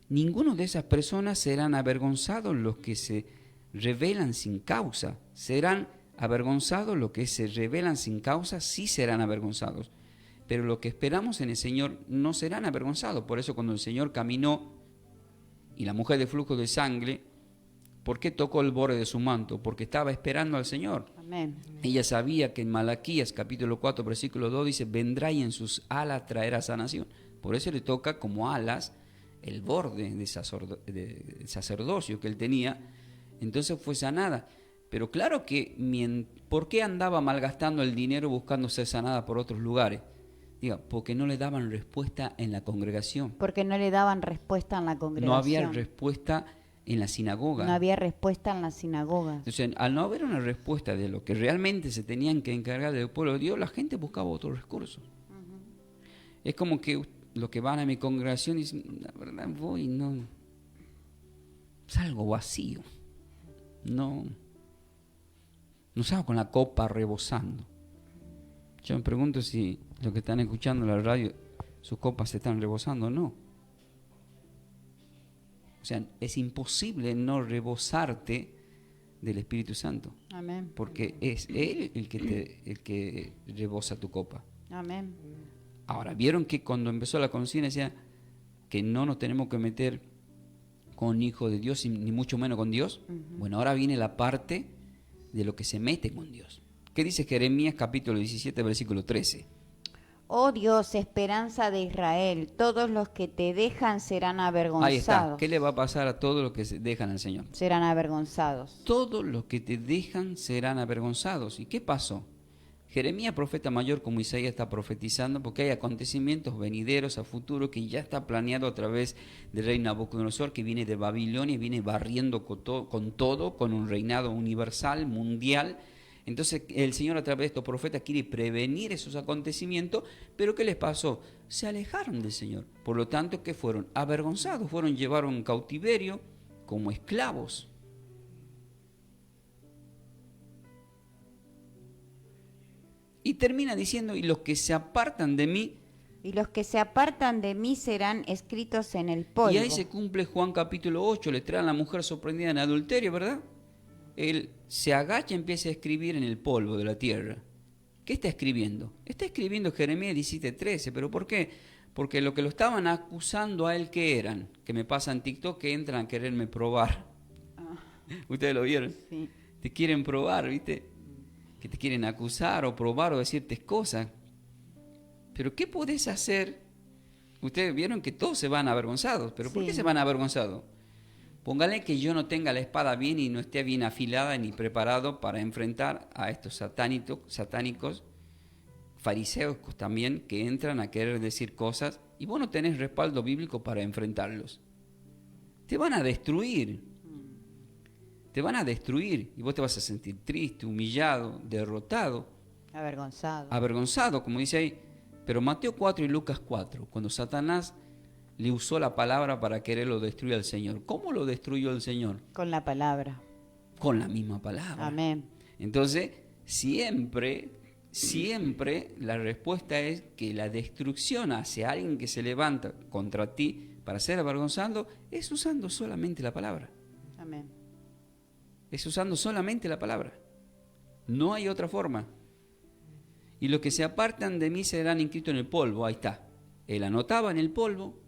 Ninguno de esas personas serán avergonzados los que se rebelan sin causa. Serán avergonzados los que se rebelan sin causa, sí serán avergonzados. Pero los que esperamos en el Señor no serán avergonzados. Por eso cuando el Señor caminó y la mujer de flujo de sangre, ¿por qué tocó el borde de su manto? Porque estaba esperando al Señor. Amén. Ella sabía que en Malaquías capítulo 4 versículo 2 dice, vendrá y en sus alas traerá sanación. Por eso le toca como alas el borde de sacerdocio que él tenía, entonces fue sanada. Pero claro que, ¿por qué andaba malgastando el dinero buscando ser sanada por otros lugares? Diga, porque no le daban respuesta en la congregación. Porque no le daban respuesta en la congregación. No había respuesta en la sinagoga. No había respuesta en la sinagoga. Entonces, al no haber una respuesta de lo que realmente se tenían que encargar del pueblo de Dios, la gente buscaba otros recursos. Es como que los que van a mi congregación dicen, la verdad voy, no, salgo vacío, no salgo con la copa rebosando. Yo me pregunto si los que están escuchando la radio, sus copas se están rebosando o no. O sea, es imposible no rebosarte del Espíritu Santo. Amén. Porque es Él el que rebosa tu copa. Amén. Ahora, ¿vieron que cuando empezó la conciencia que no nos tenemos que meter con hijo de Dios, ni mucho menos con Dios? Bueno, ahora viene la parte de lo que se mete con Dios. ¿Qué dice Jeremías capítulo 17, versículo 13? Oh Dios, esperanza de Israel, todos los que te dejan serán avergonzados. Ahí está. ¿Qué le va a pasar a todos los que se dejan al Señor? Serán avergonzados. Todos los que te dejan serán avergonzados. ¿Y qué pasó? Jeremías, profeta mayor como Isaías, está profetizando porque hay acontecimientos venideros a futuro que ya está planeado a través del rey Nabucodonosor, que viene de Babilonia y viene barriendo con todo, con un reinado universal, mundial. Entonces el Señor a través de estos profetas quiere prevenir esos acontecimientos, pero ¿qué les pasó? Se alejaron del Señor. Por lo tanto, ¿qué fueron? Avergonzados, llevaron en cautiverio como esclavos. Y termina diciendo, y los que se apartan de mí. Y los que se apartan de mí serán escritos en el polvo. Y ahí se cumple Juan capítulo 8, le traen a la mujer sorprendida en adulterio, ¿verdad? Él se agacha y empieza a escribir en el polvo de la tierra. ¿Qué está escribiendo? Está escribiendo Jeremías 17:13, ¿pero por qué? Porque lo que lo estaban acusando a él, ¿qué eran? Que me pasa en TikTok, que entran a quererme probar. ¿Ustedes lo vieron? Sí. Te quieren probar, ¿viste? Que te quieren acusar o probar o decirte cosas. Pero ¿qué podés hacer? Ustedes vieron que todos se van avergonzados, pero ¿por qué se van avergonzados? Póngale que yo no tenga la espada bien y no esté bien afilada ni preparado para enfrentar a estos satánicos, fariseos también, que entran a querer decir cosas y vos no tenés respaldo bíblico para enfrentarlos. Te van a destruir. Te van a destruir y vos te vas a sentir triste, humillado, derrotado. Avergonzado, como dice ahí. Pero Mateo 4 y Lucas 4, cuando Satanás le usó la palabra para quererlo destruir al Señor. ¿Cómo lo destruyó el Señor? Con la palabra. Con la misma palabra. Amén. Entonces, siempre la respuesta es que la destrucción hacia alguien que se levanta contra ti para ser avergonzado es usando solamente la palabra. Amén. Es usando solamente la palabra. No hay otra forma. Y los que se apartan de mí serán inscritos en el polvo. Ahí está. Él anotaba en el polvo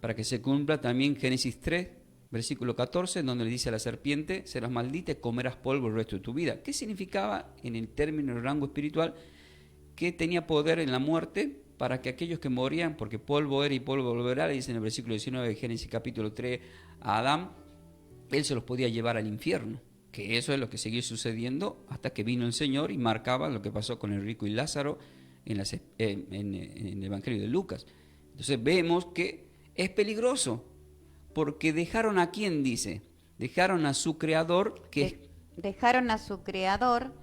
para que se cumpla también Génesis 3, versículo 14, donde le dice a la serpiente: serás maldita y comerás polvo el resto de tu vida. ¿Qué significaba en el término, el rango espiritual? Que tenía poder en la muerte para que aquellos que morían, porque polvo era y polvo volverá, le dice en el versículo 19 de Génesis capítulo 3 a Adán, él se los podía llevar al infierno, que eso es lo que siguió sucediendo hasta que vino el Señor y marcaba lo que pasó con el rico y Lázaro en el Evangelio de Lucas. Entonces vemos que es peligroso, porque dejaron a quién, dice, dejaron a su creador, dejaron a su creador,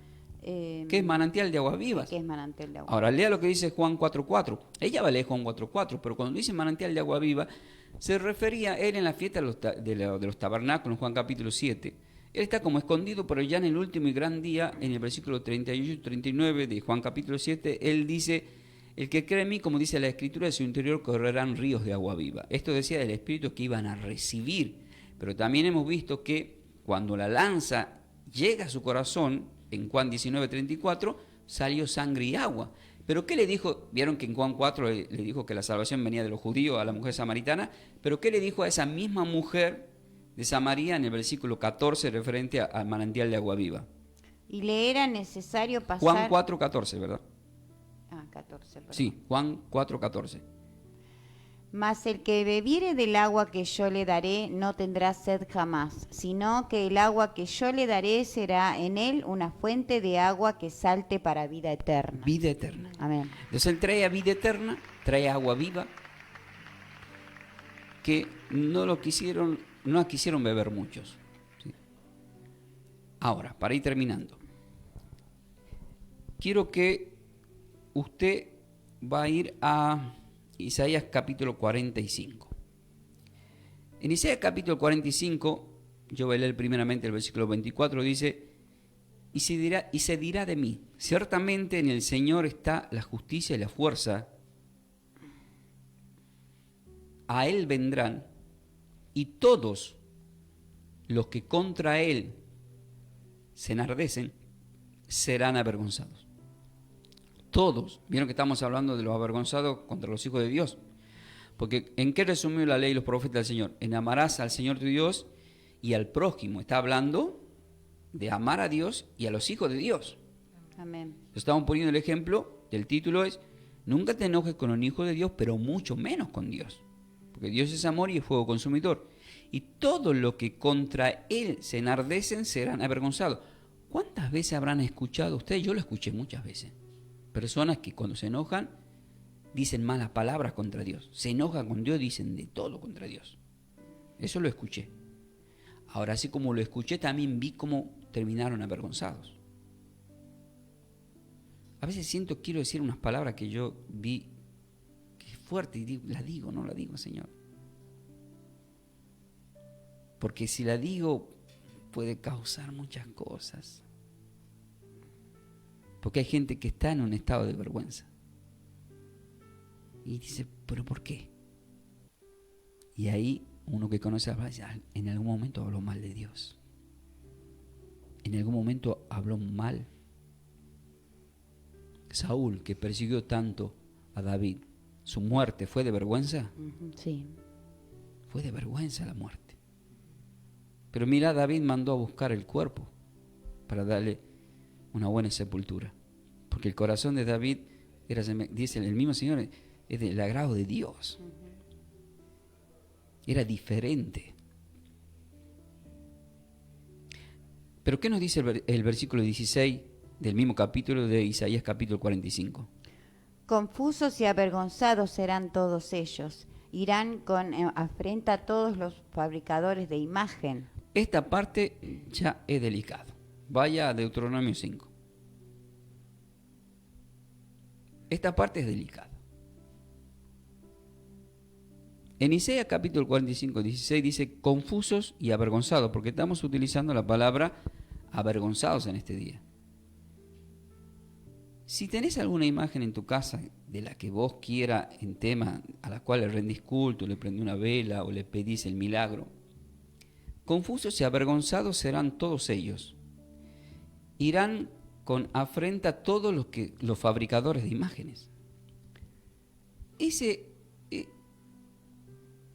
que es manantial de aguas vivas. Que es manantial de agua. Ahora lea lo que dice Juan 4:4. Ella va a leer Juan 4:4, pero cuando dice manantial de agua viva, se refería a él en la fiesta de los tabernáculos, en Juan capítulo 7. Él está como escondido, pero ya en el último y gran día, en el versículo 38 y 39 de Juan capítulo 7, él dice: el que cree en mí, como dice la Escritura, de su interior correrán ríos de agua viva. Esto decía del Espíritu que iban a recibir. Pero también hemos visto que cuando la lanza llega a su corazón, en Juan 19:34, salió sangre y agua. ¿Pero qué le dijo? Vieron que en Juan 4 le dijo que la salvación venía de los judíos a la mujer samaritana, pero ¿qué le dijo a esa misma mujer de Samaria en el versículo 14 referente al manantial de agua viva? Y le era necesario pasar... Juan 4:14, ¿verdad? 14, perdón. Sí, Juan 4:14. Mas el que bebiere del agua que yo le daré no tendrá sed jamás, sino que el agua que yo le daré será en él una fuente de agua que salte para vida eterna. Vida eterna. Amén. Entonces él trae vida eterna, trae agua viva, que no la quisieron beber muchos. ¿Sí? Ahora, para ir terminando, quiero que usted va a ir a Isaías capítulo 45. En Isaías capítulo 45, yo voy a leer primeramente el versículo 24, dice: y se dirá de mí, ciertamente en el Señor está la justicia y la fuerza, a Él vendrán, y todos los que contra Él se enardecen serán avergonzados. Todos, vieron que estamos hablando de los avergonzados contra los hijos de Dios, porque ¿en qué resumió la ley y los profetas del Señor? En amarás al Señor tu Dios y al prójimo. Está hablando de amar a Dios y a los hijos de Dios. Amén. Estamos poniendo el ejemplo, el título es: nunca te enojes con un hijo de Dios, pero mucho menos con Dios, porque Dios es amor y es fuego consumidor, y todos los que contra Él se enardecen serán avergonzados. ¿Cuántas veces habrán escuchado ustedes? Yo lo escuché muchas veces. Personas que cuando se enojan dicen malas palabras contra Dios. Se enojan con Dios, dicen de todo contra Dios. Eso lo escuché. Ahora, así como lo escuché, también vi cómo terminaron avergonzados. A veces quiero decir unas palabras que yo vi que es fuerte y digo, ¿la digo no la digo, Señor? Porque si la digo puede causar muchas cosas. Porque hay gente que está en un estado de vergüenza. Y dice, ¿pero por qué? Y ahí uno que conoce a Abraham dice: en algún momento habló mal de Dios. En algún momento habló mal. Saúl, que persiguió tanto a David, ¿su muerte fue de vergüenza? Sí. Fue de vergüenza la muerte. Pero mira, David mandó a buscar el cuerpo para darle una buena sepultura, porque el corazón de David era, dice el mismo Señor, es del agrado de Dios. Era diferente. Pero ¿qué nos dice el versículo 16 del mismo capítulo de Isaías capítulo 45? Confusos y avergonzados serán todos ellos. Irán con afrenta todos los fabricadores de imagen. Esta parte ya es delicado. Vaya a Deuteronomio 5. Esta parte es delicada. En Isaías capítulo 45, 16 dice confusos y avergonzados, porque estamos utilizando la palabra avergonzados en este día. Si tenés alguna imagen en tu casa de la que vos quieras en tema, a la cual le rendís culto, le prendés una vela o le pedís el milagro, Confusos y avergonzados serán todos ellos. Irán con afrenta todos los fabricadores de imágenes.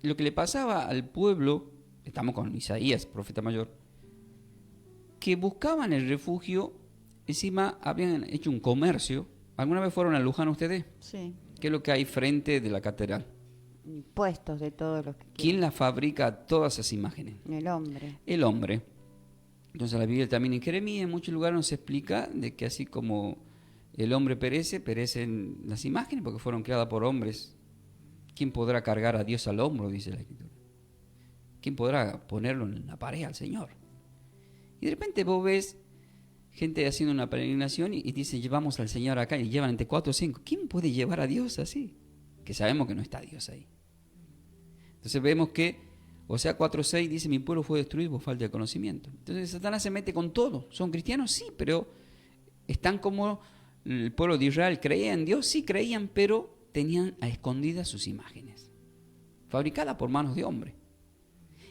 Lo que le pasaba al pueblo, estamos con Isaías, profeta mayor, que buscaban el refugio, encima habían hecho un comercio. ¿Alguna vez fueron a Luján ustedes? Sí. ¿Qué es lo que hay frente de la catedral? Puestos de todos los que ¿Quién la fabrica todas esas imágenes? El hombre. El hombre. Entonces la Biblia también en Jeremías, en muchos lugares nos explica de que así como el hombre perece, perecen las imágenes porque fueron creadas por hombres. ¿Quién podrá cargar a Dios al hombro? Dice la Escritura. ¿Quién podrá ponerlo en la pared al Señor? Y de repente vos ves gente haciendo una peregrinación y dice, llevamos al Señor acá, y llevan entre 4 o 5. ¿Quién puede llevar a Dios así? Que sabemos que no está Dios ahí. Entonces vemos que, Oseas 4:6 dice, mi pueblo fue destruido por falta de conocimiento. Entonces Satanás se mete con todo. ¿Son cristianos? Sí, pero están como el pueblo de Israel. ¿Creían en Dios? Sí, creían, pero tenían a escondidas sus imágenes, fabricadas por manos de hombre.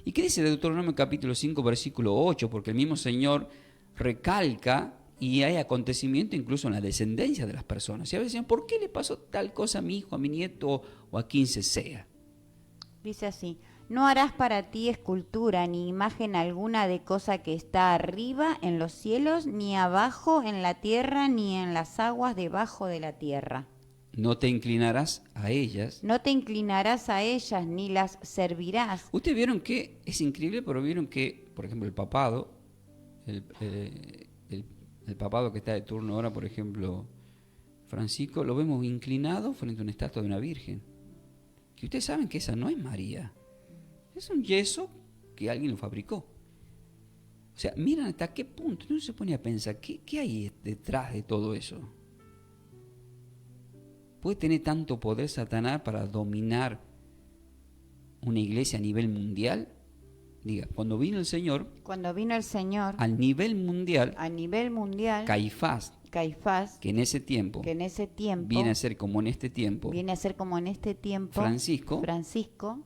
¿Y qué dice Deuteronomio capítulo 5, versículo 8? Porque el mismo Señor recalca y hay acontecimiento incluso en la descendencia de las personas. Y a veces dicen, ¿por qué le pasó tal cosa a mi hijo, a mi nieto o a quien se sea? Dice así, no harás para ti escultura ni imagen alguna de cosa que está arriba en los cielos, ni abajo en la tierra, ni en las aguas debajo de la tierra. No te inclinarás a ellas. No te inclinarás a ellas, ni las servirás. Ustedes vieron que, es increíble, pero vieron que, por ejemplo, el papado, el papado que está de turno ahora, por ejemplo, Francisco, lo vemos inclinado frente a una estatua de una virgen. Que ustedes saben que esa no es María. Es un yeso que alguien lo fabricó. O sea, miren hasta qué punto. Uno se pone a pensar, ¿qué hay detrás de todo eso? ¿Puede tener tanto poder Satanás para dominar una iglesia a nivel mundial? Diga, cuando vino el Señor, a nivel mundial, Caifás, que en ese tiempo viene a ser como en este tiempo, Francisco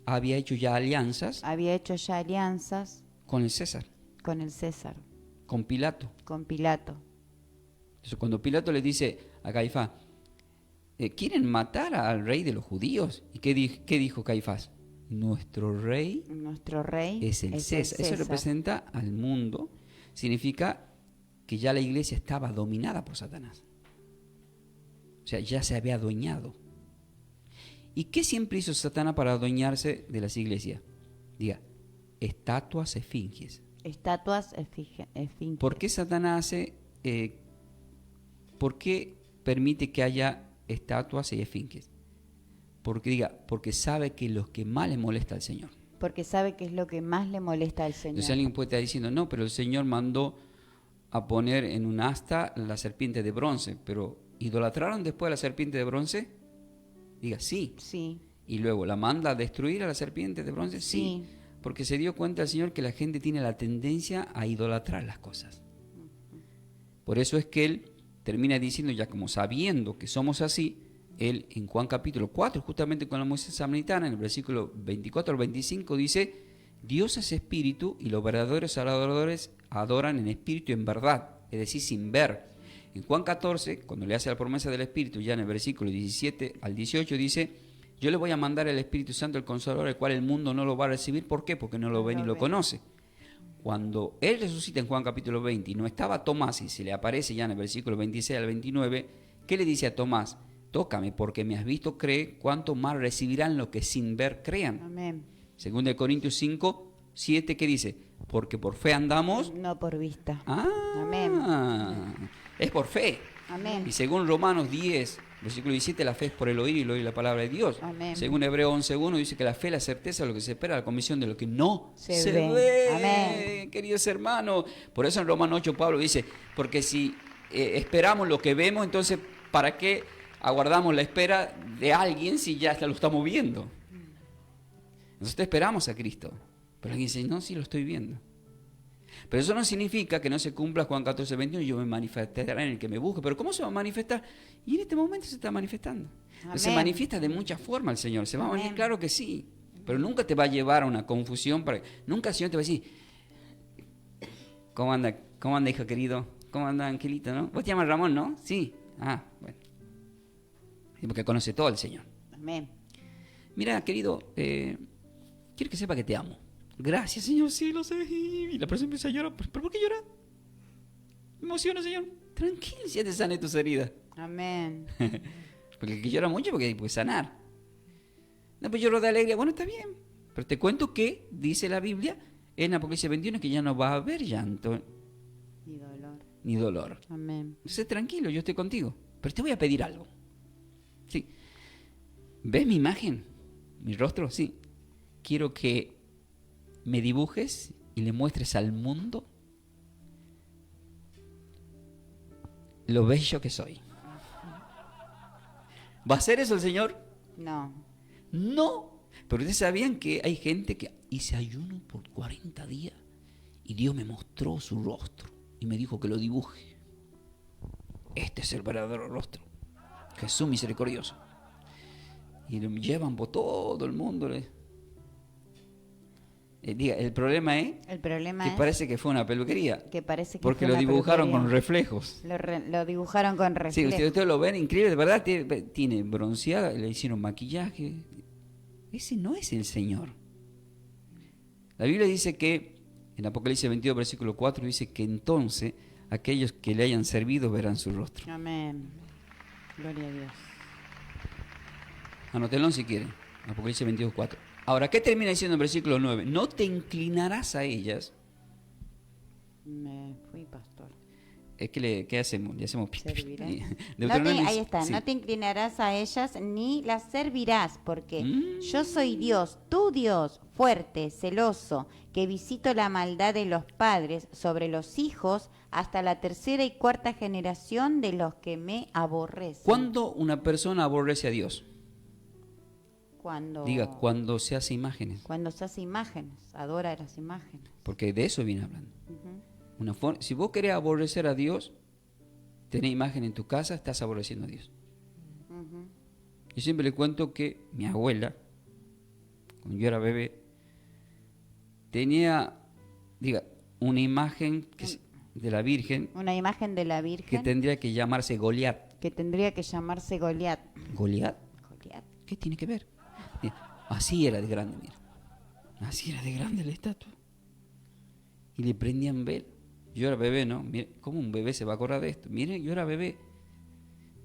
había hecho ya alianzas con el César, con Pilato. Entonces, cuando Pilato le dice a Caifás, ¿quieren matar al rey de los judíos? ¿Y qué dijo Caifás? Nuestro rey es el César. Eso representa al mundo. Significa que ya la iglesia estaba dominada por Satanás. O sea, ya se había adueñado. ¿Y qué siempre hizo Satanás para adueñarse de las iglesias? Diga, estatuas esfinges. ¿Por qué Satanás hace... ¿por qué permite que haya estatuas y esfinges? Porque sabe que es lo que más le molesta al Señor. Entonces alguien puede estar diciendo, no, pero el Señor mandó a poner en un asta la serpiente de bronce, pero ¿idolatraron después a la serpiente de bronce? Diga, sí. Y luego, ¿la manda a destruir a la serpiente de bronce? Sí. Porque se dio cuenta el Señor que la gente tiene la tendencia a idolatrar las cosas. Por eso es que Él termina diciendo, ya como sabiendo que somos así, Él en Juan capítulo 4, justamente con la Moisés samaritana, en el versículo 24 al 25, dice, Dios es espíritu y los verdaderos adoradores adoran en espíritu y en verdad, es decir, sin ver. En Juan 14, cuando le hace la promesa del Espíritu, ya en el versículo 17 al 18, dice, yo le voy a mandar el Espíritu Santo, el Consolador, el cual el mundo no lo va a recibir. ¿Por qué? Porque no lo ve ni lo conoce. Cuando Él resucita en Juan capítulo 20 y no estaba Tomás y se le aparece ya en el versículo 26 al 29, ¿qué le dice a Tomás? Tócame porque me has visto, cree, cuánto más recibirán los que sin ver crean. Amén. Según de Corintios 5, 7, ¿qué dice? Porque por fe andamos. No por vista. Amén. Es por fe. Amén. Y según Romanos 10, versículo 17, la fe es por el oír y el oír la palabra de Dios. Amén. Según Hebreos 11:1 dice que la fe es la certeza de lo que se espera, la convicción de lo que no se ve. ve. Amén. Queridos hermanos, por eso en Romanos 8 Pablo dice, porque si esperamos lo que vemos, entonces ¿para qué aguardamos la espera de alguien si ya lo estamos viendo? Nosotros esperamos a Cristo, pero alguien dice, no, sí lo estoy viendo. Pero eso no significa que no se cumpla Juan 14:21, yo me manifestaré en el que me busque. Pero ¿cómo se va a manifestar? Y en este momento se está manifestando. Se manifiesta de muchas formas el Señor. ¿Se va a manifestar? Claro que sí. Pero nunca te va a llevar a una confusión. Nunca el Señor te va a decir, ¿cómo anda, hijo querido? ¿Cómo anda, Angelito? ¿No? Vos te llamas Ramón, ¿no? Sí. Ah, bueno. Porque conoce todo el Señor. Amén. Mira, querido, quiero que sepa que te amo. Gracias, Señor, sí, lo sé. Y la persona empieza a llorar. ¿Pero por qué llora? Me emociona, Señor. Tranquilo, ya te sané tus heridas. Amén. Porque el que llora mucho porque puede sanar. No, pues lloro de alegría. Bueno, está bien. Pero te cuento que dice la Biblia en Apocalipsis 21 que ya no va a haber llanto Y dolor. ni dolor. Amén. Entonces, tranquilo, yo estoy contigo. Pero te voy a pedir algo. Sí. ¿Ves mi imagen? ¿Mi rostro? Sí. Quiero que me dibujes y le muestres al mundo lo bello que soy. ¿Va a hacer eso el Señor? No. No. Pero ustedes sabían que hay gente que hice ayuno por 40 días y Dios me mostró su rostro y me dijo que lo dibuje. Este es el verdadero rostro. Jesús misericordioso. Y lo llevan por todo el mundo. El problema es El problema que es parece que fue una peluquería. que parece que Porque fue lo una dibujaron peluquería. con reflejos. Lo dibujaron con Sí, reflejo. ustedes lo ven increíble, de verdad. Tiene bronceada, le hicieron maquillaje. Ese no es el Señor. La Biblia dice que, en Apocalipsis 22, versículo 4, dice que entonces aquellos que le hayan servido verán su rostro. Amén. Gloria a Dios. Anótenlo si quieren. Apocalipsis 22, 4. Ahora, ¿qué termina diciendo en versículo 9? No te inclinarás a ellas. Me fui, pastor. Es que ¿qué hacemos? Le hacemos pi, pi, pi. Servirás. Deuteronomio Ahí dice- está. sí. No te inclinarás a ellas ni las servirás, porque Mm. yo soy Dios, tu Dios, fuerte, celoso, que visito la maldad de los padres sobre los hijos hasta la tercera y cuarta generación de los que me aborrecen. ¿Cuándo una persona aborrece a Dios? Cuando, Diga, cuando se hace imágenes. cuando se hace imágenes, adora las imágenes. Porque de eso viene hablando. Ujú. Si vos querés aborrecer a Dios, tenés imagen en tu casa, estás aborreciendo a Dios. Ujú. Yo siempre le cuento que mi abuela, cuando yo era bebé, tenía, una imagen de la Virgen Una imagen de la que Virgen tendría que llamarse Goliat. que tendría que llamarse Goliat. ¿Goliat? Goliat. ¿Qué tiene que ver? Mira, así era de grande, mira. Así era de grande la estatua. Y le prendían vela. Yo era bebé, ¿no? Mire, ¿cómo un bebé se va a acordar de esto? Miren, yo era bebé.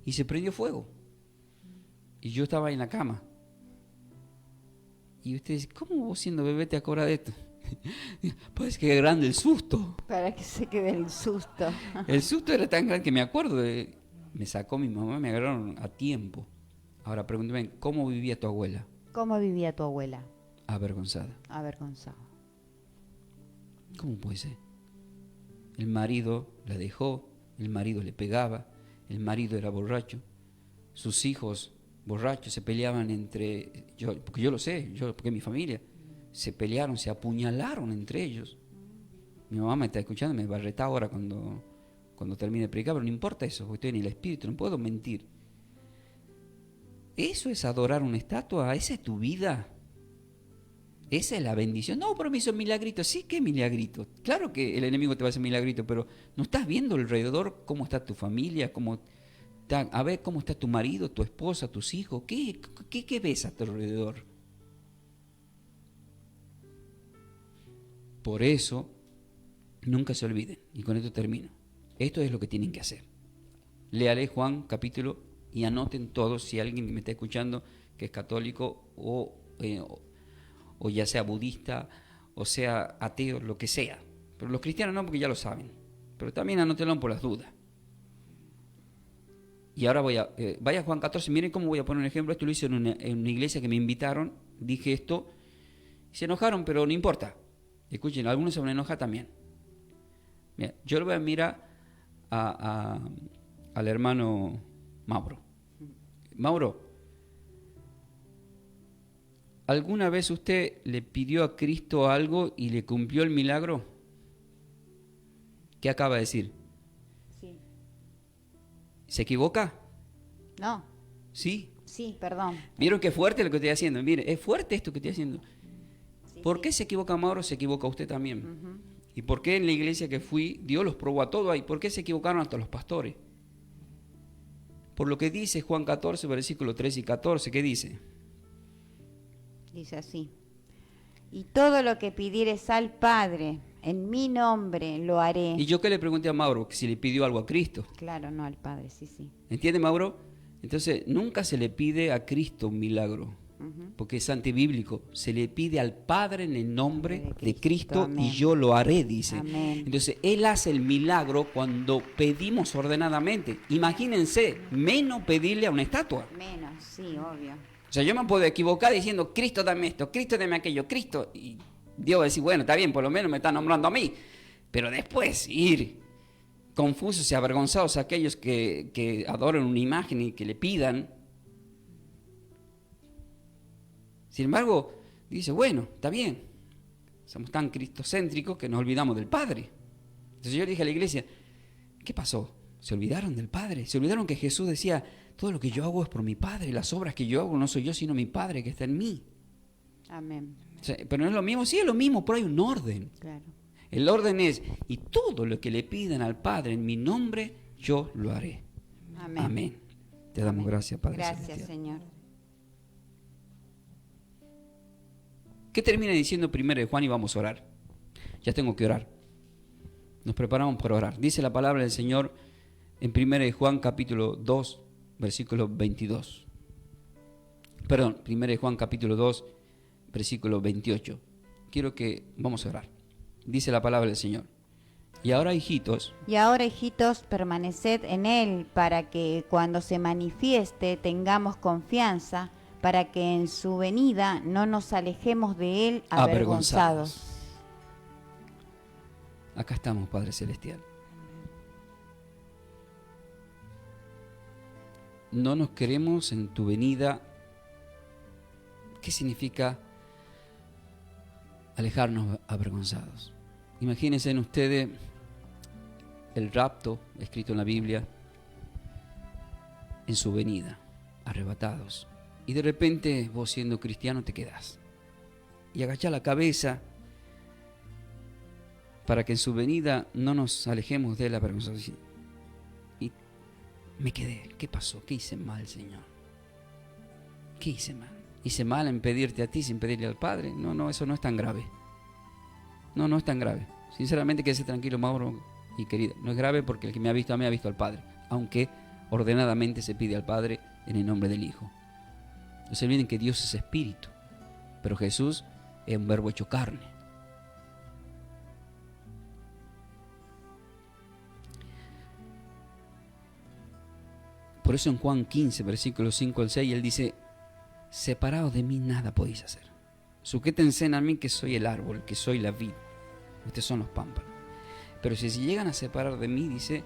Y se prendió fuego. Y yo estaba en la cama. Y usted dice, ¿cómo vos siendo bebé te acordás de esto? Pues que grande el susto. Para que se quede el susto. El susto era tan grande que me acuerdo me sacó mi mamá, me agarraron a tiempo. Ahora pregúntame, ¿cómo vivía tu abuela? ¿Cómo vivía tu abuela? Avergonzada. Avergonzado. ¿Cómo puede ser? El marido la dejó, el marido le pegaba, el marido era borracho, sus hijos borrachos se peleaban porque yo lo sé, porque mi familia, se pelearon, se apuñalaron entre ellos. Mi mamá me está escuchando, me va a retar ahora cuando termine de predicar, pero no importa eso, porque estoy en el espíritu, no puedo mentir. ¿Eso es adorar una estatua? ¿Esa es tu vida? ¿Esa es la bendición? No, pero me hizo milagrito. Sí, ¿qué milagrito? Claro que el enemigo te va a hacer milagrito, pero ¿no estás viendo alrededor cómo está tu familia? A ver cómo está tu marido, tu esposa, tus hijos. ¿Qué ves a tu alrededor? Por eso, nunca se olviden, y con esto termino. Esto es lo que tienen que hacer. Léale Juan capítulo y anoten todos, si alguien me está escuchando que es católico o ya sea budista o sea ateo, lo que sea. Pero los cristianos no, porque ya lo saben. Pero también anótenlo por las dudas. Y ahora vaya a Juan 14, miren cómo voy a poner un ejemplo. Esto lo hice en una iglesia que me invitaron, dije esto, y se enojaron, pero no importa. Escuchen, algunos se van a enojar también. Mira, yo le voy a mirar al hermano Mauro. Mauro, ¿alguna vez usted le pidió a Cristo algo y le cumplió el milagro? ¿Qué acaba de decir? Sí. ¿Se equivoca? No. Sí. Sí, perdón. ¿Vieron qué fuerte lo que estoy haciendo? Mire, es fuerte esto que estoy haciendo. Sí, ¿Por sí. qué se equivoca Mauro? Se equivoca usted también. Ujú. ¿Y por qué en la iglesia que fui, Dios los probó a todos ahí? ¿Por qué se equivocaron hasta los pastores? Por lo que dice Juan 14, versículos 13 y 14, ¿qué dice? Dice así. Y todo lo que pidieres al Padre, en mi nombre lo haré. Y yo que le pregunté a Mauro que si le pidió algo a Cristo. Claro, no al Padre, sí, sí. ¿Entiende, Mauro? Entonces, nunca se le pide a Cristo un milagro, porque es antibíblico. Se le pide al Padre en el nombre de Cristo Amén. y yo lo haré, dice. Amén. Entonces, Él hace el milagro cuando pedimos ordenadamente. Imagínense, menos pedirle a una estatua. Menos, sí, obvio. O sea, yo me puedo equivocar diciendo, Cristo dame esto, Cristo dame aquello, Cristo. Y Dios va a decir, bueno, está bien, por lo menos me está nombrando a mí. Pero después ir confusos y avergonzados a aquellos que adoran una imagen y que le pidan. Sin embargo, dice, bueno, está bien. Somos tan cristocéntricos que nos olvidamos del Padre. Entonces yo le dije a la iglesia, ¿qué pasó? ¿Se olvidaron del Padre? ¿Se olvidaron que Jesús decía, todo lo que yo hago es por mi Padre? Las obras que yo hago no soy yo, sino mi Padre que está en mí. Amén. O sea, pero no es lo mismo, sí es lo mismo, pero hay un orden. Claro. El orden es, y todo lo que le pidan al Padre en mi nombre, yo lo haré. Amén. Amén. Te damos gracias, Padre Gracias, celestial. Señor. ¿Qué termina diciendo primero de Juan? Y vamos a orar. Ya tengo que orar. Nos preparamos para orar. Dice la palabra del Señor en 1 de Juan capítulo 2, versículo 22. Perdón, 1 de Juan capítulo 2, versículo 28. Quiero que vamos a orar. Dice la palabra del Señor. Y ahora, hijitos, Y ahora, hijitos, permaneced en Él, para que cuando se manifieste tengamos confianza, para que en su venida no nos alejemos de Él avergonzados. Acá estamos, Padre Celestial. No nos queremos en tu venida. ¿Qué significa alejarnos avergonzados? Imagínense en ustedes el rapto escrito en la Biblia, en su venida, arrebatados. Y de repente vos siendo cristiano te quedás. Y agachás la cabeza para que en su venida no nos alejemos de él avergonzados. Y me quedé. ¿Qué pasó? ¿Qué hice mal, Señor? ¿Qué hice mal? ¿Hice mal en pedirte a ti sin pedirle al Padre? No, eso no es tan grave. No es tan grave. Sinceramente, quédese tranquilo, Mauro y querida. No es grave porque el que me ha visto a mí ha visto al Padre. Aunque ordenadamente se pide al Padre en el nombre del Hijo. No se olviden que Dios es espíritu. Pero Jesús es un verbo hecho carne. Por eso en Juan 15, versículos 5 al 6, Él dice, separados de mí nada podéis hacer. Sujétense a mí que soy el árbol, que soy la vid. Ustedes son los pámpanos. Pero si se llegan a separar de mí, dice,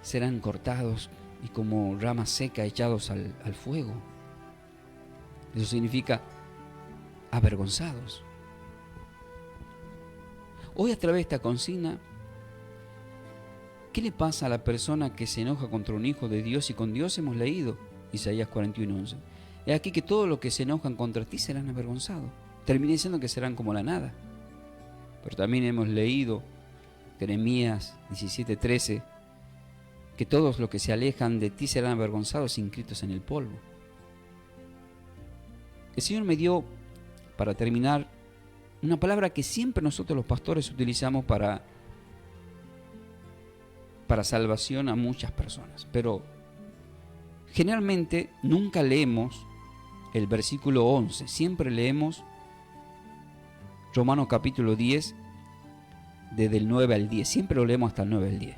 serán cortados y como ramas secas echados al fuego. Eso significa avergonzados. Hoy a través de esta consigna, ¿qué le pasa a la persona que se enoja contra un hijo de Dios? Y con Dios hemos leído Isaías 41:11. Es aquí que todos los que se enojan contra ti serán avergonzados. Termina diciendo que serán como la nada. Pero también hemos leído Jeremías 17:13, que todos los que se alejan de ti serán avergonzados, inscritos en el polvo. El Señor me dio, para terminar, una palabra que siempre nosotros los pastores utilizamos para salvación a muchas personas, pero generalmente nunca leemos el versículo 11, siempre leemos Romanos capítulo 10, desde el 9 al 10, siempre lo leemos hasta el 9 al 10,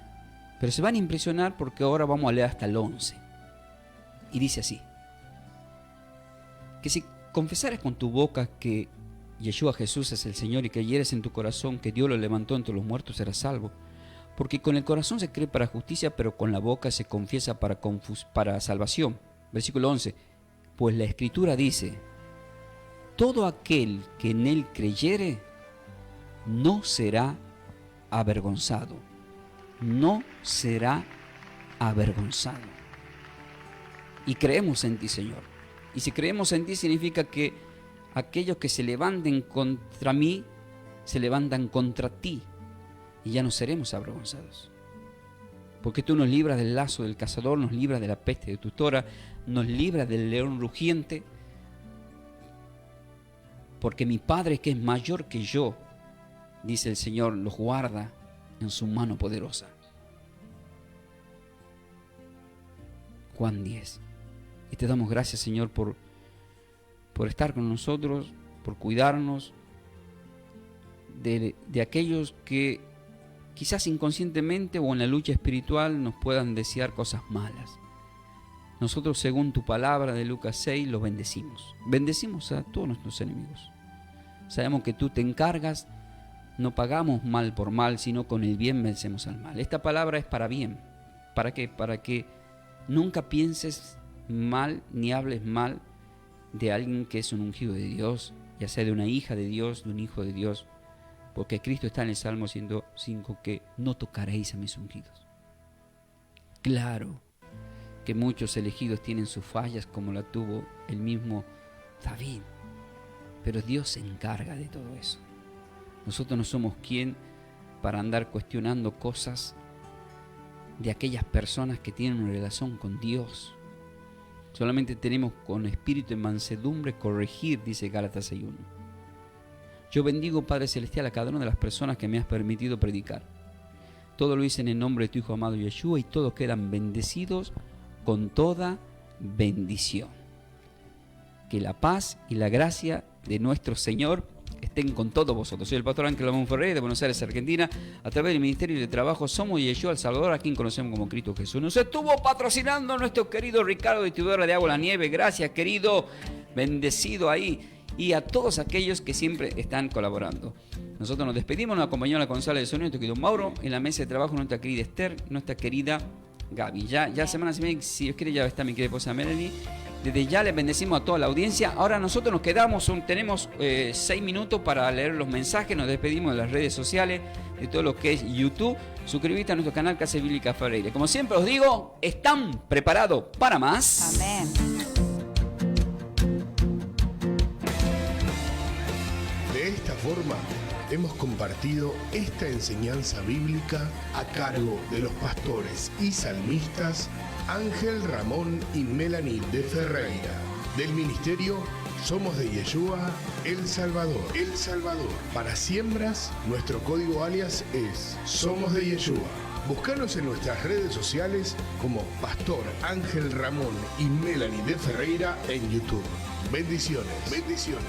pero se van a impresionar porque ahora vamos a leer hasta el 11, y dice así, que si confesares con tu boca que Yeshua Jesús es el Señor y creyeres en tu corazón que Dios lo levantó entre los muertos, serás salvo. Porque con el corazón se cree para justicia, pero con la boca se confiesa para salvación. Versículo 11. Pues la Escritura dice, todo aquel que en él creyere no será avergonzado. No será avergonzado. Y creemos en ti, Señor. Y si creemos en ti significa que aquellos que se levanten contra mí, se levantan contra ti. Y ya no seremos avergonzados. Porque tú nos libras del lazo del cazador, nos libras de la peste de tutora, nos libras del león rugiente. Porque mi Padre, que es mayor que yo, dice el Señor, los guarda en su mano poderosa. Juan 10. Y te damos gracias, Señor, por estar con nosotros, por cuidarnos de aquellos que quizás inconscientemente o en la lucha espiritual nos puedan desear cosas malas. Nosotros, según tu palabra de Lucas 6, los bendecimos. Bendecimos a todos nuestros enemigos. Sabemos que tú te encargas, no pagamos mal por mal, sino con el bien vencemos al mal. Esta palabra es para bien. ¿Para qué? Para que nunca pienses mal ni hables mal de alguien que es un ungido de Dios, ya sea de una hija de Dios, de un hijo de Dios, porque Cristo está en el Salmo 105 que no tocaréis a mis ungidos. Claro que muchos elegidos tienen sus fallas como la tuvo el mismo David, pero Dios se encarga de todo eso. Nosotros no somos quien para andar cuestionando cosas de aquellas personas que tienen una relación con Dios. Solamente tenemos con espíritu de mansedumbre corregir, dice Gálatas 6:1. Yo bendigo, Padre Celestial, a cada una de las personas que me has permitido predicar. Todo lo hice en el nombre de tu Hijo amado Yeshua y todos quedan bendecidos con toda bendición. Que la paz y la gracia de nuestro Señor estén con todos vosotros. Soy el pastor Ángel Ramón Ferreira de Buenos Aires, Argentina. A través del Ministerio de Trabajo Somos Yeshua el Salvador, a quien conocemos como Cristo Jesús. Nos estuvo patrocinando nuestro querido Ricardo, distribuidor de Agua La Nieve. Gracias, querido. Bendecido ahí. Y a todos aquellos que siempre están colaborando. Nosotros nos despedimos, nos acompañó la consola de sonido, nuestro querido Mauro, en la mesa de trabajo nuestra querida Esther, nuestra querida Gaby. Ya semanas, si Dios quiere, ya está mi querida esposa Melanie. Desde ya les bendecimos a toda la audiencia. Ahora nosotros nos quedamos, tenemos 6 minutos para leer los mensajes. Nos despedimos de las redes sociales, de todo lo que es YouTube. Suscríbete a nuestro canal Casa Bíblica Ferreira. Como siempre os digo, ¿están preparados para más? Amén. De esta forma, hemos compartido esta enseñanza bíblica a cargo de los pastores y salmistas Ángel Ramón y Melanie de Ferreira, del ministerio Somos de Yeshua El Salvador. El Salvador. Para siembras, nuestro código alias es Somos de Yeshua. Búscanos en nuestras redes sociales como Pastor Ángel Ramón y Melanie de Ferreira en YouTube. Bendiciones. Bendiciones.